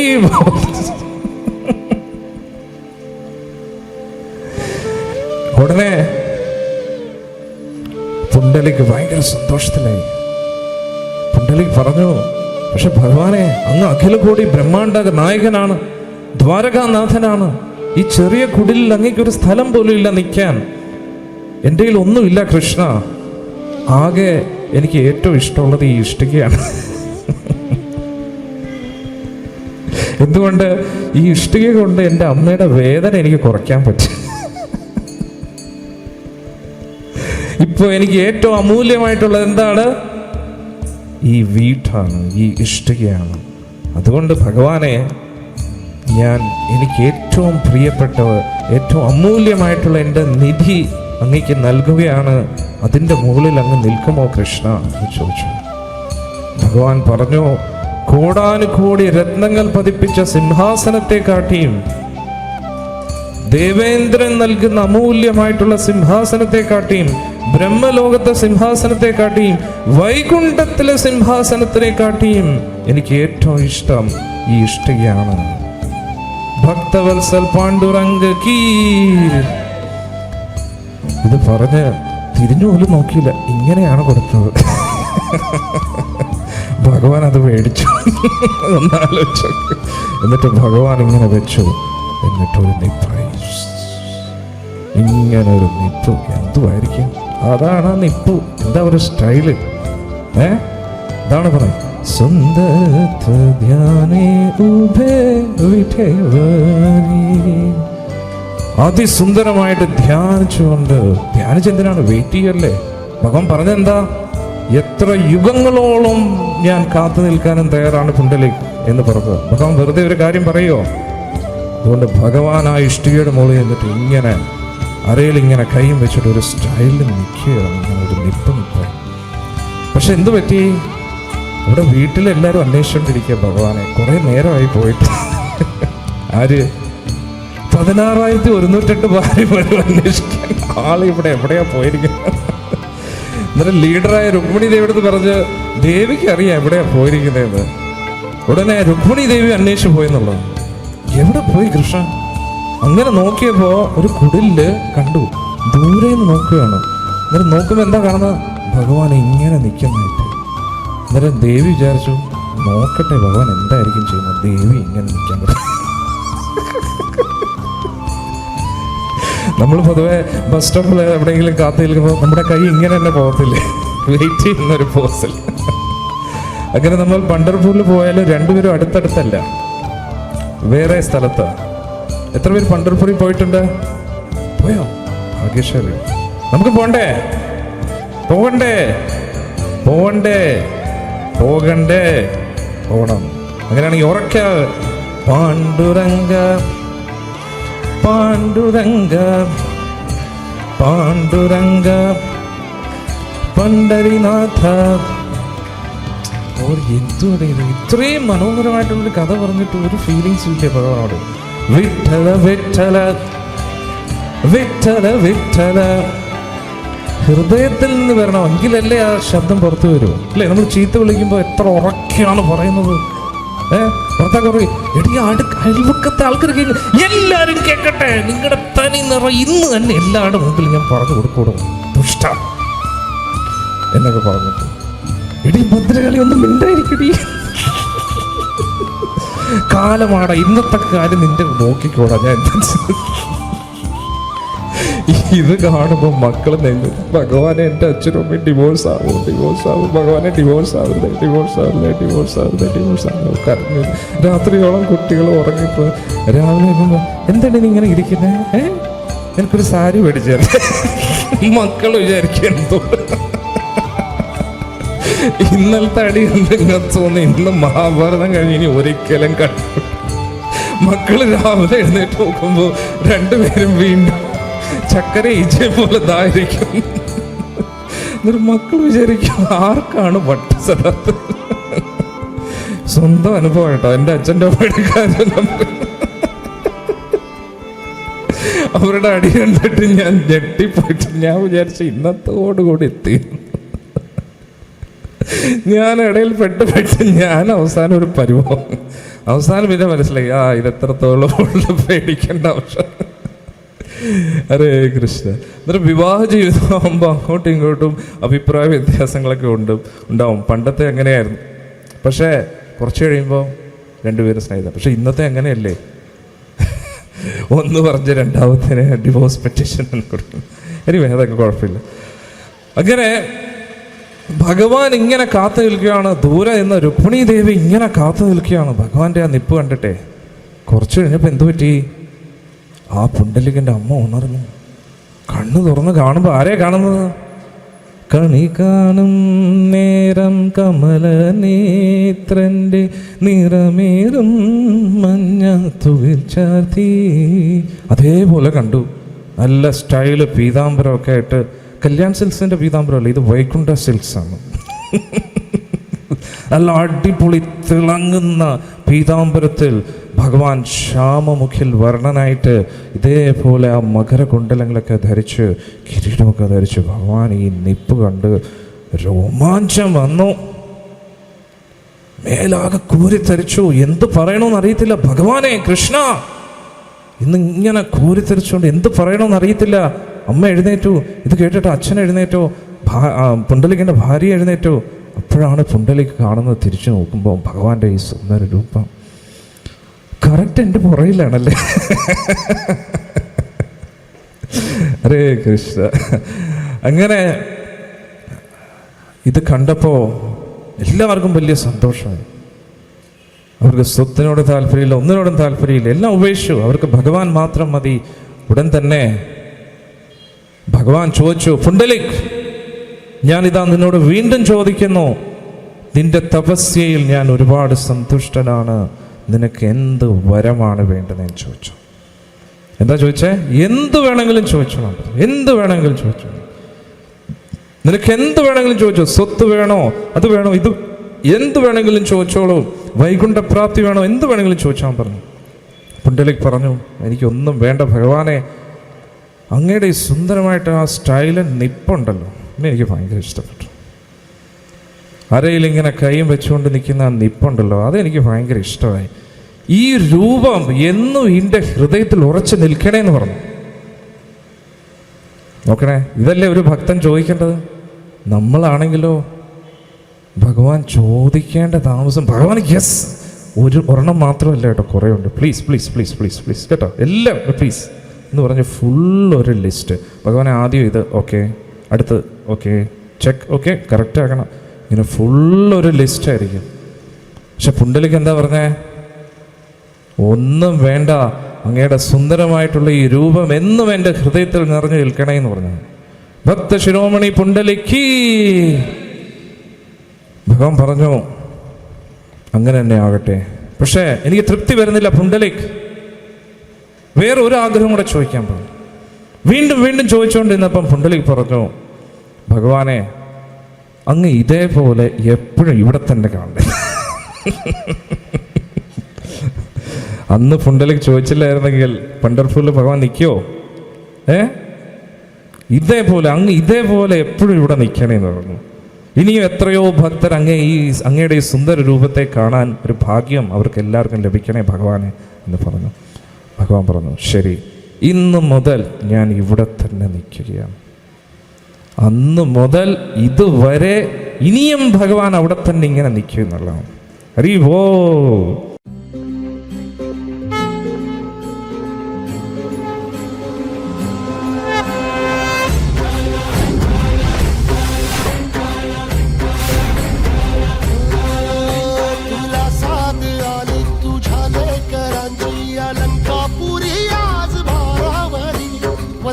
A: ഉടനെ പുണ്ടലിക് ഭയങ്കര സന്തോഷത്തിലായി. പുണ്ടലിക് പറഞ്ഞു, പക്ഷെ ഭഗവാനെ, അങ്ങ് അഖില കോടി ബ്രഹ്മാണ്ഡ നായകനാണ്, ദ്വാരകാനാഥനാണ്. ഈ ചെറിയ കുടിലിൽ അങ്ങേക്കൊരു സ്ഥലം പോലും ഇല്ല നിൽക്കാൻ. എൻ്റെ കയ്യിൽ ഒന്നുമില്ല കൃഷ്ണ. ആകെ എനിക്ക് ഏറ്റവും ഇഷ്ടമുള്ളത് ഈ ഇഷ്ടികയാണ്. എന്തുകൊണ്ട്? ഈ ഇഷ്ടിക കൊണ്ട് എൻ്റെ അമ്മയുടെ വേദന എനിക്ക് കുറയ്ക്കാൻ പറ്റും. ഇപ്പോൾ എനിക്ക് ഏറ്റവും അമൂല്യമായിട്ടുള്ളത് എന്താണ്? ഈ വീട്ടാണ്, ഈ ഇഷ്ടികയാണ്. അതുകൊണ്ട് ഭഗവാനെ, എനിക്ക് ഏറ്റവും പ്രിയപ്പെട്ടത്, ഏറ്റവും അമൂല്യമായിട്ടുള്ള എൻ്റെ നിധി അങ്ങേക്ക് നൽകുകയാണ്. അതിൻ്റെ മുകളിൽ അങ്ങ് നിൽക്കുമോ കൃഷ്ണ എന്ന് ചോദിച്ചു. ഭഗവാൻ പറഞ്ഞു, കോടാനുകോടി രത്നങ്ങൾ പതിപ്പിച്ച സിംഹാസനത്തെ കാട്ടിയും, ദേവേന്ദ്രൻ നൽകുന്ന അമൂല്യമായിട്ടുള്ള സിംഹാസനത്തെ കാട്ടിയും, ബ്രഹ്മലോകത്തെ സിംഹാസനത്തെ കാട്ടിയും, വൈകുണ്ഠത്തിലെ സിംഹാസനത്തിനെ കാട്ടിയും എനിക്ക് ഏറ്റവും ഇഷ്ടം ഈ ഇഷ്ടികയാണ്. ഭക്തവത്സൽ പാണ്ഡുരംഗ കീ. ഇത് പറഞ്ഞ് തിരിഞ്ഞു പോലും നോക്കിയില്ല. ഇങ്ങനെയാണ് കൊടുത്തത്. ഭഗവാൻ അത് മേടിച്ചു. ഒന്നാലോചിച്ചു. എന്നിട്ട് ഭഗവാൻ ഇങ്ങനെ വെച്ചു. എന്നിട്ടൊരു നിപ്രായി ഇങ്ങനെ ഒരു നിപ്പ് എന്തുമായിരിക്കും? അതാണ് ആ നിപ്പ്. എന്താ ഒരു സ്റ്റൈല്? ഇതാണ് പറയുന്നത്, സുന്ദര ധ്യാനേ ഉഭേ വിഠേവരി. അതിസുന്ദരമായിട്ട് ധ്യാനിച്ചെന്തിനാണ്? വെയിറ്റ് ചെയ്യല്ലേ? ഭഗവാൻ പറഞ്ഞെന്താ? എത്ര യുഗങ്ങളോളം ഞാൻ കാത്തു നിൽക്കാനും തയ്യാറാണ് പുണ്ടലിക് എന്ന് പറഞ്ഞത്. ഭഗവാൻ വെറുതെ ഒരു കാര്യം പറയുമോ? അതുകൊണ്ട് ഭഗവാൻ ആ ഇഷ്ടികയുടെ മുകളിൽ നിന്നിട്ട് ഇങ്ങനെ അരയിൽ ഇങ്ങനെ കൈയും വെച്ചിട്ട് ഒരു സ്റ്റൈലിൽ നിൽക്കുകയാണ്, ഇങ്ങനെ ഒരു നിപ്പ്. പക്ഷെ എന്തു പറ്റി? ഇവിടെ വീട്ടിലെല്ലാവരും അന്വേഷിച്ചുകൊണ്ടിരിക്കുക ഭഗവാനെ. കുറെ നേരമായി പോയിട്ട്. ആര്? 16,108 ഭാര്യ പോലും അന്വേഷിക്കാൻ ആളിവിടെ എവിടെയാ പോയിരിക്കുന്നത്. എന്നിട്ട് ലീഡറായ രുക്മിണി ദേവിയുടെ പറഞ്ഞ് ദേവിക്ക് അറിയാം എവിടെയാ പോയിരിക്കുന്നതെന്ന്. ഉടനെ രുക്മിണി ദേവി അന്വേഷിച്ചു പോയെന്നുള്ളത്. എവിടെ പോയി കൃഷ്ണ? അങ്ങനെ നോക്കിയപ്പോ ഒരു കുടില് കണ്ടു. ദൂരെ നിന്ന് നോക്കുകയാണ്. എന്നിട്ട് നോക്കുമ്പോൾ എന്താ കാണുന്നത്? ഭഗവാൻ ഇങ്ങനെ നിൽക്കുന്നതായിട്ട്. അന്നേരം ദേവി വിചാരിച്ചു, നോക്കട്ടെ ഭഗവാൻ എന്തായിരിക്കും ചെയ്യുന്നത്. ദേവി ഇങ്ങനെ നിൽക്കാൻ പറ്റും. നമ്മൾ പൊതുവെ ബസ് സ്റ്റോപ്പിൽ എവിടെയെങ്കിലും കാത്തു നിൽക്കുമ്പോൾ നമ്മുടെ കൈ ഇങ്ങനെ തന്നെ പോകത്തില്ലേ? വെയിറ്റ് ചെയ്യുന്നൊരു പോസിൽ. അങ്ങനെ നമ്മൾ പണ്ഡർപൂരിൽ പോയാലും രണ്ടുപേരും അടുത്തടുത്തല്ല, വേറെ സ്ഥലത്ത്. എത്ര പേര് പണ്ഡർപൂരിൽ പോയിട്ടുണ്ട്? പോയോ? ഭാഗ്യശാലി. നമുക്ക് പോകണ്ടേ? പോകണം. അങ്ങനെയാണെങ്കിൽ ഉറക്ക പാണ്ഡുരംഗ പണ്ഡരിനാഥ. ഇത്രയും മനോഹരമായിട്ടുള്ളൊരു കഥ പറഞ്ഞിട്ട് ഒരു ഫീലിങ്സ് ഇല്ലേ ഭഗവാനോട്? വിഠല വിഠല വിഠല വിഠല. ഹൃദയത്തിൽ നിന്ന് വരണം, എങ്കിലല്ലേ ആ ശബ്ദം പുറത്തു വരൂ. അല്ലേ? നമ്മൾ ചീത്ത വിളിക്കുമ്പോൾ എത്ര ഉറക്കെയാണ് പറയുന്നത്. ഭർത്താവ് എടി അയൽവക്കത്തെ ആൾക്കാർ എല്ലാരും കേൾക്കട്ടെ, നിങ്ങളുടെ തനി നിറം ഇന്ന് തന്നെ എല്ലാവരുടെ മുമ്പിൽ ഞാൻ പറഞ്ഞു കൊടുക്കൂടും ദുഷ്ട എന്നൊക്കെ പറഞ്ഞിട്ട്. എടി ഭദ്രകാളി ഒന്നും മിണ്ടായിരിക്കടി, കാലമാടാ, ഇന്നത്തെ കാര്യം നിന്റെ നോക്കിക്കോടാ. ഞാൻ ഇത് കാണുമ്പോൾ മക്കൾ നെല്ലും, ഭഗവാനെ എൻ്റെ അച്ഛനും അമ്മയും ഡിവോഴ്സ് ആവും, ഭഗവാനെ ഡിവോഴ്സ് ആവുന്നു കരഞ്ഞു. രാത്രിയോളം കുട്ടികൾ ഉറങ്ങിപ്പോ രാവിലെ ആകുമ്പോൾ എന്താണ് ഇങ്ങനെ ഇരിക്കുന്നത്? എനിക്കൊരു സാരി മേടിച്ചു തരാം. മക്കൾ വിചാരിക്കുക എന്തോ ഇന്നലത്തെ അടി എന്തെങ്കിലും തോന്നി. ഇന്ന് മഹാഭാരതം കഴിഞ്ഞ് ഇനി ഒരിക്കലും കണ്ടു. മക്കൾ രാവിലെ എഴുന്നേറ്റ് നോക്കുമ്പോൾ രണ്ടുപേരും വീണ്ടും ചക്കര ഈച്ചയെ പോലെ ഇതായിരിക്കും. എന്നൊരു മക്കൾ വിചാരിക്കും ആർക്കാണ് വട്ടസദാത്ത്. സ്വന്തം അനുഭവം കേട്ടോ. എൻ്റെ അച്ഛൻ്റെ പണിക്കാരൻ അവരുടെ അടി കണ്ടിട്ട് ഞാൻ ഞെട്ടിപ്പോയിട്ട് ഞാൻ വിചാരിച്ചു ഇന്നത്തോടുകൂടി എത്തി. ഞാൻ ഇടയിൽ പെട്ട് ഞാൻ അവസാനം ഒരു പരുവം. അവസാനം പിന്നെ മനസ്സിലായി ഇതെത്രത്തോളം പേടിക്കേണ്ട ആവശ്യം. ഹരേ കൃഷ്ണ. എന്നിട്ട് വിവാഹ ജീവിതമാകുമ്പോൾ അങ്ങോട്ടും ഇങ്ങോട്ടും അഭിപ്രായ വ്യത്യാസങ്ങളൊക്കെ ഉണ്ടാവും. പണ്ടത്തെ എങ്ങനെയായിരുന്നു, പക്ഷേ കുറച്ച് കഴിയുമ്പോൾ രണ്ടുപേരും സ്നേഹിതം. പക്ഷെ ഇന്നത്തെ എങ്ങനെയല്ലേ? ഒന്ന് പറഞ്ഞ് രണ്ടാമത്തേനെ ഡിവോഴ്സ് പെറ്റീഷൻ കൊടുക്കും. ഇനി അതൊക്കെ കുഴപ്പമില്ല. അങ്ങനെ ഭഗവാൻ ഇങ്ങനെ കാത്തു നിൽക്കുകയാണ്. ദൂരെ നിന്ന് രുക്മിണി ദേവി ഇങ്ങനെ കാത്തു നിൽക്കുകയാണ് ഭഗവാന്റെ ആ നിപ്പ് കണ്ടിട്ടെ. കുറച്ച് കഴിഞ്ഞപ്പോൾ എന്തു പറ്റി? ആ പുണ്ടലികൻ്റെ അമ്മ ഉണർന്നു. കണ്ണു തുറന്ന് കാണുമ്പോൾ ആരെയാ കാണുന്നത്? കണി കാണും നേരം കമല നേത്രൻ്റെ നിറമേറും മഞ്ഞ തുകിൽ ചാർത്തി. അതേപോലെ കണ്ടു. നല്ല സ്റ്റൈല് പീതാംബരമൊക്കെ ആയിട്ട്. കല്യാൺ സിൽക്സിൻ്റെ പീതാംബരമല്ല, ഇത് വൈകുണ്ഠ സിൽക്സാണ്. നല്ല അടിപൊളി തിളങ്ങുന്ന പീതാംബരത്തിൽ ഭഗവാൻ ശ്യാമമുഖിൽ വർണ്ണനായിട്ട് ഇതേപോലെ ആ മകരകുണ്ടലങ്ങളൊക്കെ ധരിച്ച് കിരീടമൊക്കെ ധരിച്ച് ഭഗവാൻ ഈ നിപ്പ് കണ്ട് രോമാഞ്ചം വന്നു. മേലാകെ കോരിത്തരിച്ചു. എന്ത് പറയണമെന്ന് അറിയത്തില്ല. ഭഗവാനെ കൃഷ്ണ ഇന്ന് ഇങ്ങനെ കോരിത്തരിച്ചുകൊണ്ട് എന്ത് പറയണമെന്ന് അറിയത്തില്ല. അമ്മ എഴുന്നേറ്റു. ഇത് കേട്ടിട്ട് അച്ഛൻ എഴുന്നേറ്റോ, പുണ്ടലികൻ്റെ ഭാര്യ എഴുന്നേറ്റോ. അപ്പോഴാണ് പുണ്ടലിക്ക് കാണുന്നത്. തിരിച്ചു നോക്കുമ്പോൾ ഭഗവാന്റെ ഈ സുന്ദര രൂപം കറക്റ്റ് എൻ്റെ പുറയിലാണല്ലേ. ഹരേ കൃഷ്ണ. അങ്ങനെ ഇത് കണ്ടപ്പോൾ എല്ലാവർക്കും വലിയ സന്തോഷമായി. അവർക്ക് സ്വത്തിനോട് താല്പര്യമില്ല, ഒന്നിനോടും താല്പര്യമില്ല, എല്ലാം ഉപേക്ഷിച്ചു. അവർക്ക് ഭഗവാൻ മാത്രം മതി. ഉടൻ തന്നെ ഭഗവാൻ ചോദിച്ചു, പുണ്ടലിക്, ഞാനിതാ നിന്നോട് വീണ്ടും ചോദിക്കുന്നു, നിന്റെ തപസ്യയിൽ ഞാൻ ഒരുപാട് സന്തുഷ്ടനാണ്, നിനക്ക് എന്ത് വരമാണ് വേണ്ടതെന്ന് ചോദിച്ചു. എന്താ ചോദിച്ചേ? എന്ത് വേണമെങ്കിലും ചോദിച്ചോളാം, എന്ത് വേണമെങ്കിലും ചോദിച്ചോളാം, നിനക്ക് എന്ത് വേണമെങ്കിലും ചോദിച്ചോ. സ്വത്ത് വേണോ, അത് വേണോ, ഇത് എന്ത് വേണമെങ്കിലും ചോദിച്ചോളൂ, വൈകുണ്ഠപ്രാപ്തി വേണോ, എന്ത് വേണമെങ്കിലും ചോദിച്ചാൽ പറഞ്ഞു. പുണ്ടലിക് പറഞ്ഞു, എനിക്കൊന്നും വേണ്ട ഭഗവാനെ, അങ്ങയുടെ ഈ സുന്ദരമായിട്ട് ആ സ്റ്റൈലൻ നിപ്പുണ്ടല്ലോ, എനിക്ക് ഭയങ്കര ഇഷ്ടപ്പെട്ടു. അരയിൽ ഇങ്ങനെ കൈയും വെച്ചുകൊണ്ട് നിൽക്കുന്ന ആ നിപ്പുണ്ടല്ലോ, അതെനിക്ക് ഭയങ്കര ഇഷ്ടമായി. ഈ രൂപം എന്നും എൻ്റെ ഹൃദയത്തിൽ ഉറച്ചു നിൽക്കണേന്ന് പറഞ്ഞു. നോക്കണേ, ഇതല്ലേ ഒരു ഭക്തൻ ചോദിക്കേണ്ടത്. നമ്മളാണെങ്കിലോ ഭഗവാൻ ചോദിക്കേണ്ട താമസം, ഭഗവാൻ യെസ്, ഒരെണ്ണം മാത്രമല്ല കേട്ടോ, കുറേ ഉണ്ട്, please please please please please കേട്ടോ, എല്ലാം പ്ലീസ് എന്ന് പറഞ്ഞ് ഫുൾ ഒരു ലിസ്റ്റ്. ഭഗവാനെ ആദ്യം ഇത് ഓക്കെ, അടുത്ത് ഓക്കെ, ചെക്ക് ഓക്കെ, കറക്റ്റ് ആക്കണം, ഇങ്ങനെ ഫുള്ളൊരു ലിസ്റ്റായിരിക്കും. പക്ഷെ പുണ്ടലിക്ക് എന്താ പറഞ്ഞേ? ഒന്നും വേണ്ട, അങ്ങയുടെ സുന്ദരമായിട്ടുള്ള ഈ രൂപം എന്നും എൻ്റെ ഹൃദയത്തിൽ നിറഞ്ഞു നിൽക്കണേ എന്ന് പറഞ്ഞു. ഭക്ത ശിരോമണി പുണ്ടലിക്ക് ഭഗവാൻ പറഞ്ഞു, അങ്ങനെ തന്നെ ആകട്ടെ. പക്ഷേ എനിക്ക് തൃപ്തി വരുന്നില്ല പുണ്ടലിക്, വേറെ ഒരു ആഗ്രഹം കൂടെ ചോദിക്കാൻ പറഞ്ഞു. വീണ്ടും വീണ്ടും ചോദിച്ചുകൊണ്ടിരുന്നപ്പം പുണ്ടലിക് പറഞ്ഞു, ഭഗവാനെ, അങ്ങ് ഇതേപോലെ എപ്പോഴും ഇവിടെ തന്നെ കാണണ്ടേ. അന്ന് പുണ്ടലിക് ചോദിച്ചില്ലായിരുന്നെങ്കിൽ പണ്ഡർപൂരിൽ ഭഗവാൻ നിൽക്കുമോ? ഇതേപോലെ അങ്ങ് ഇതേപോലെ എപ്പോഴും ഇവിടെ നിൽക്കണേന്ന് പറഞ്ഞു. ഇനിയും എത്രയോ ഭക്തർ അങ്ങയുടെ ഈ സുന്ദര രൂപത്തെ കാണാൻ ഒരു ഭാഗ്യം അവർക്ക് എല്ലാവർക്കും ലഭിക്കണേ ഭഗവാനെ എന്ന് പറഞ്ഞു. ഭഗവാൻ പറഞ്ഞു, ശരി, ഇന്ന് മുതൽ ഞാൻ ഇവിടെ തന്നെ നിൽക്കുകയാണ്. അന്ന് മുതൽ ഇതുവരെ ഇനിയും ഭഗവാൻ അവിടെ തന്നെ ഇങ്ങനെ നിൽക്കും എന്നുള്ളതാണ്. ഹരി ബോ.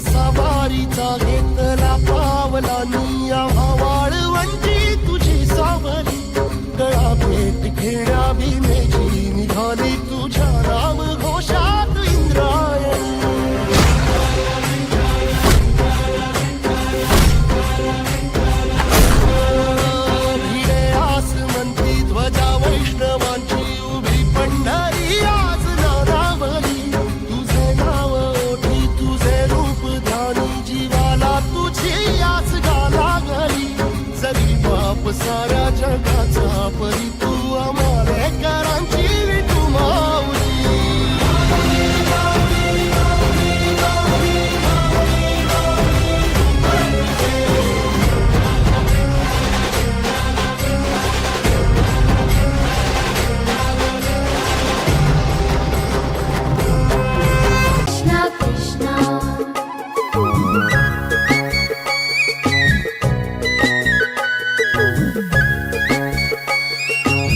B: सवारीचा घेतला पावला निया वाळवंटी तुझी सावली, गळा भेट घेण्या भीमेची निघाली तुझ्या राम घोषात इंद्रायणी. भिडे आसमंती ध्वजा वैष्णवांची उभी पंढरी आज नारावली, तुझे नाव ओठी तुझे रूप ध्यानी, जीवाला तुझी आस घाला गली, जरी बाप साऱ्या जगाचा परी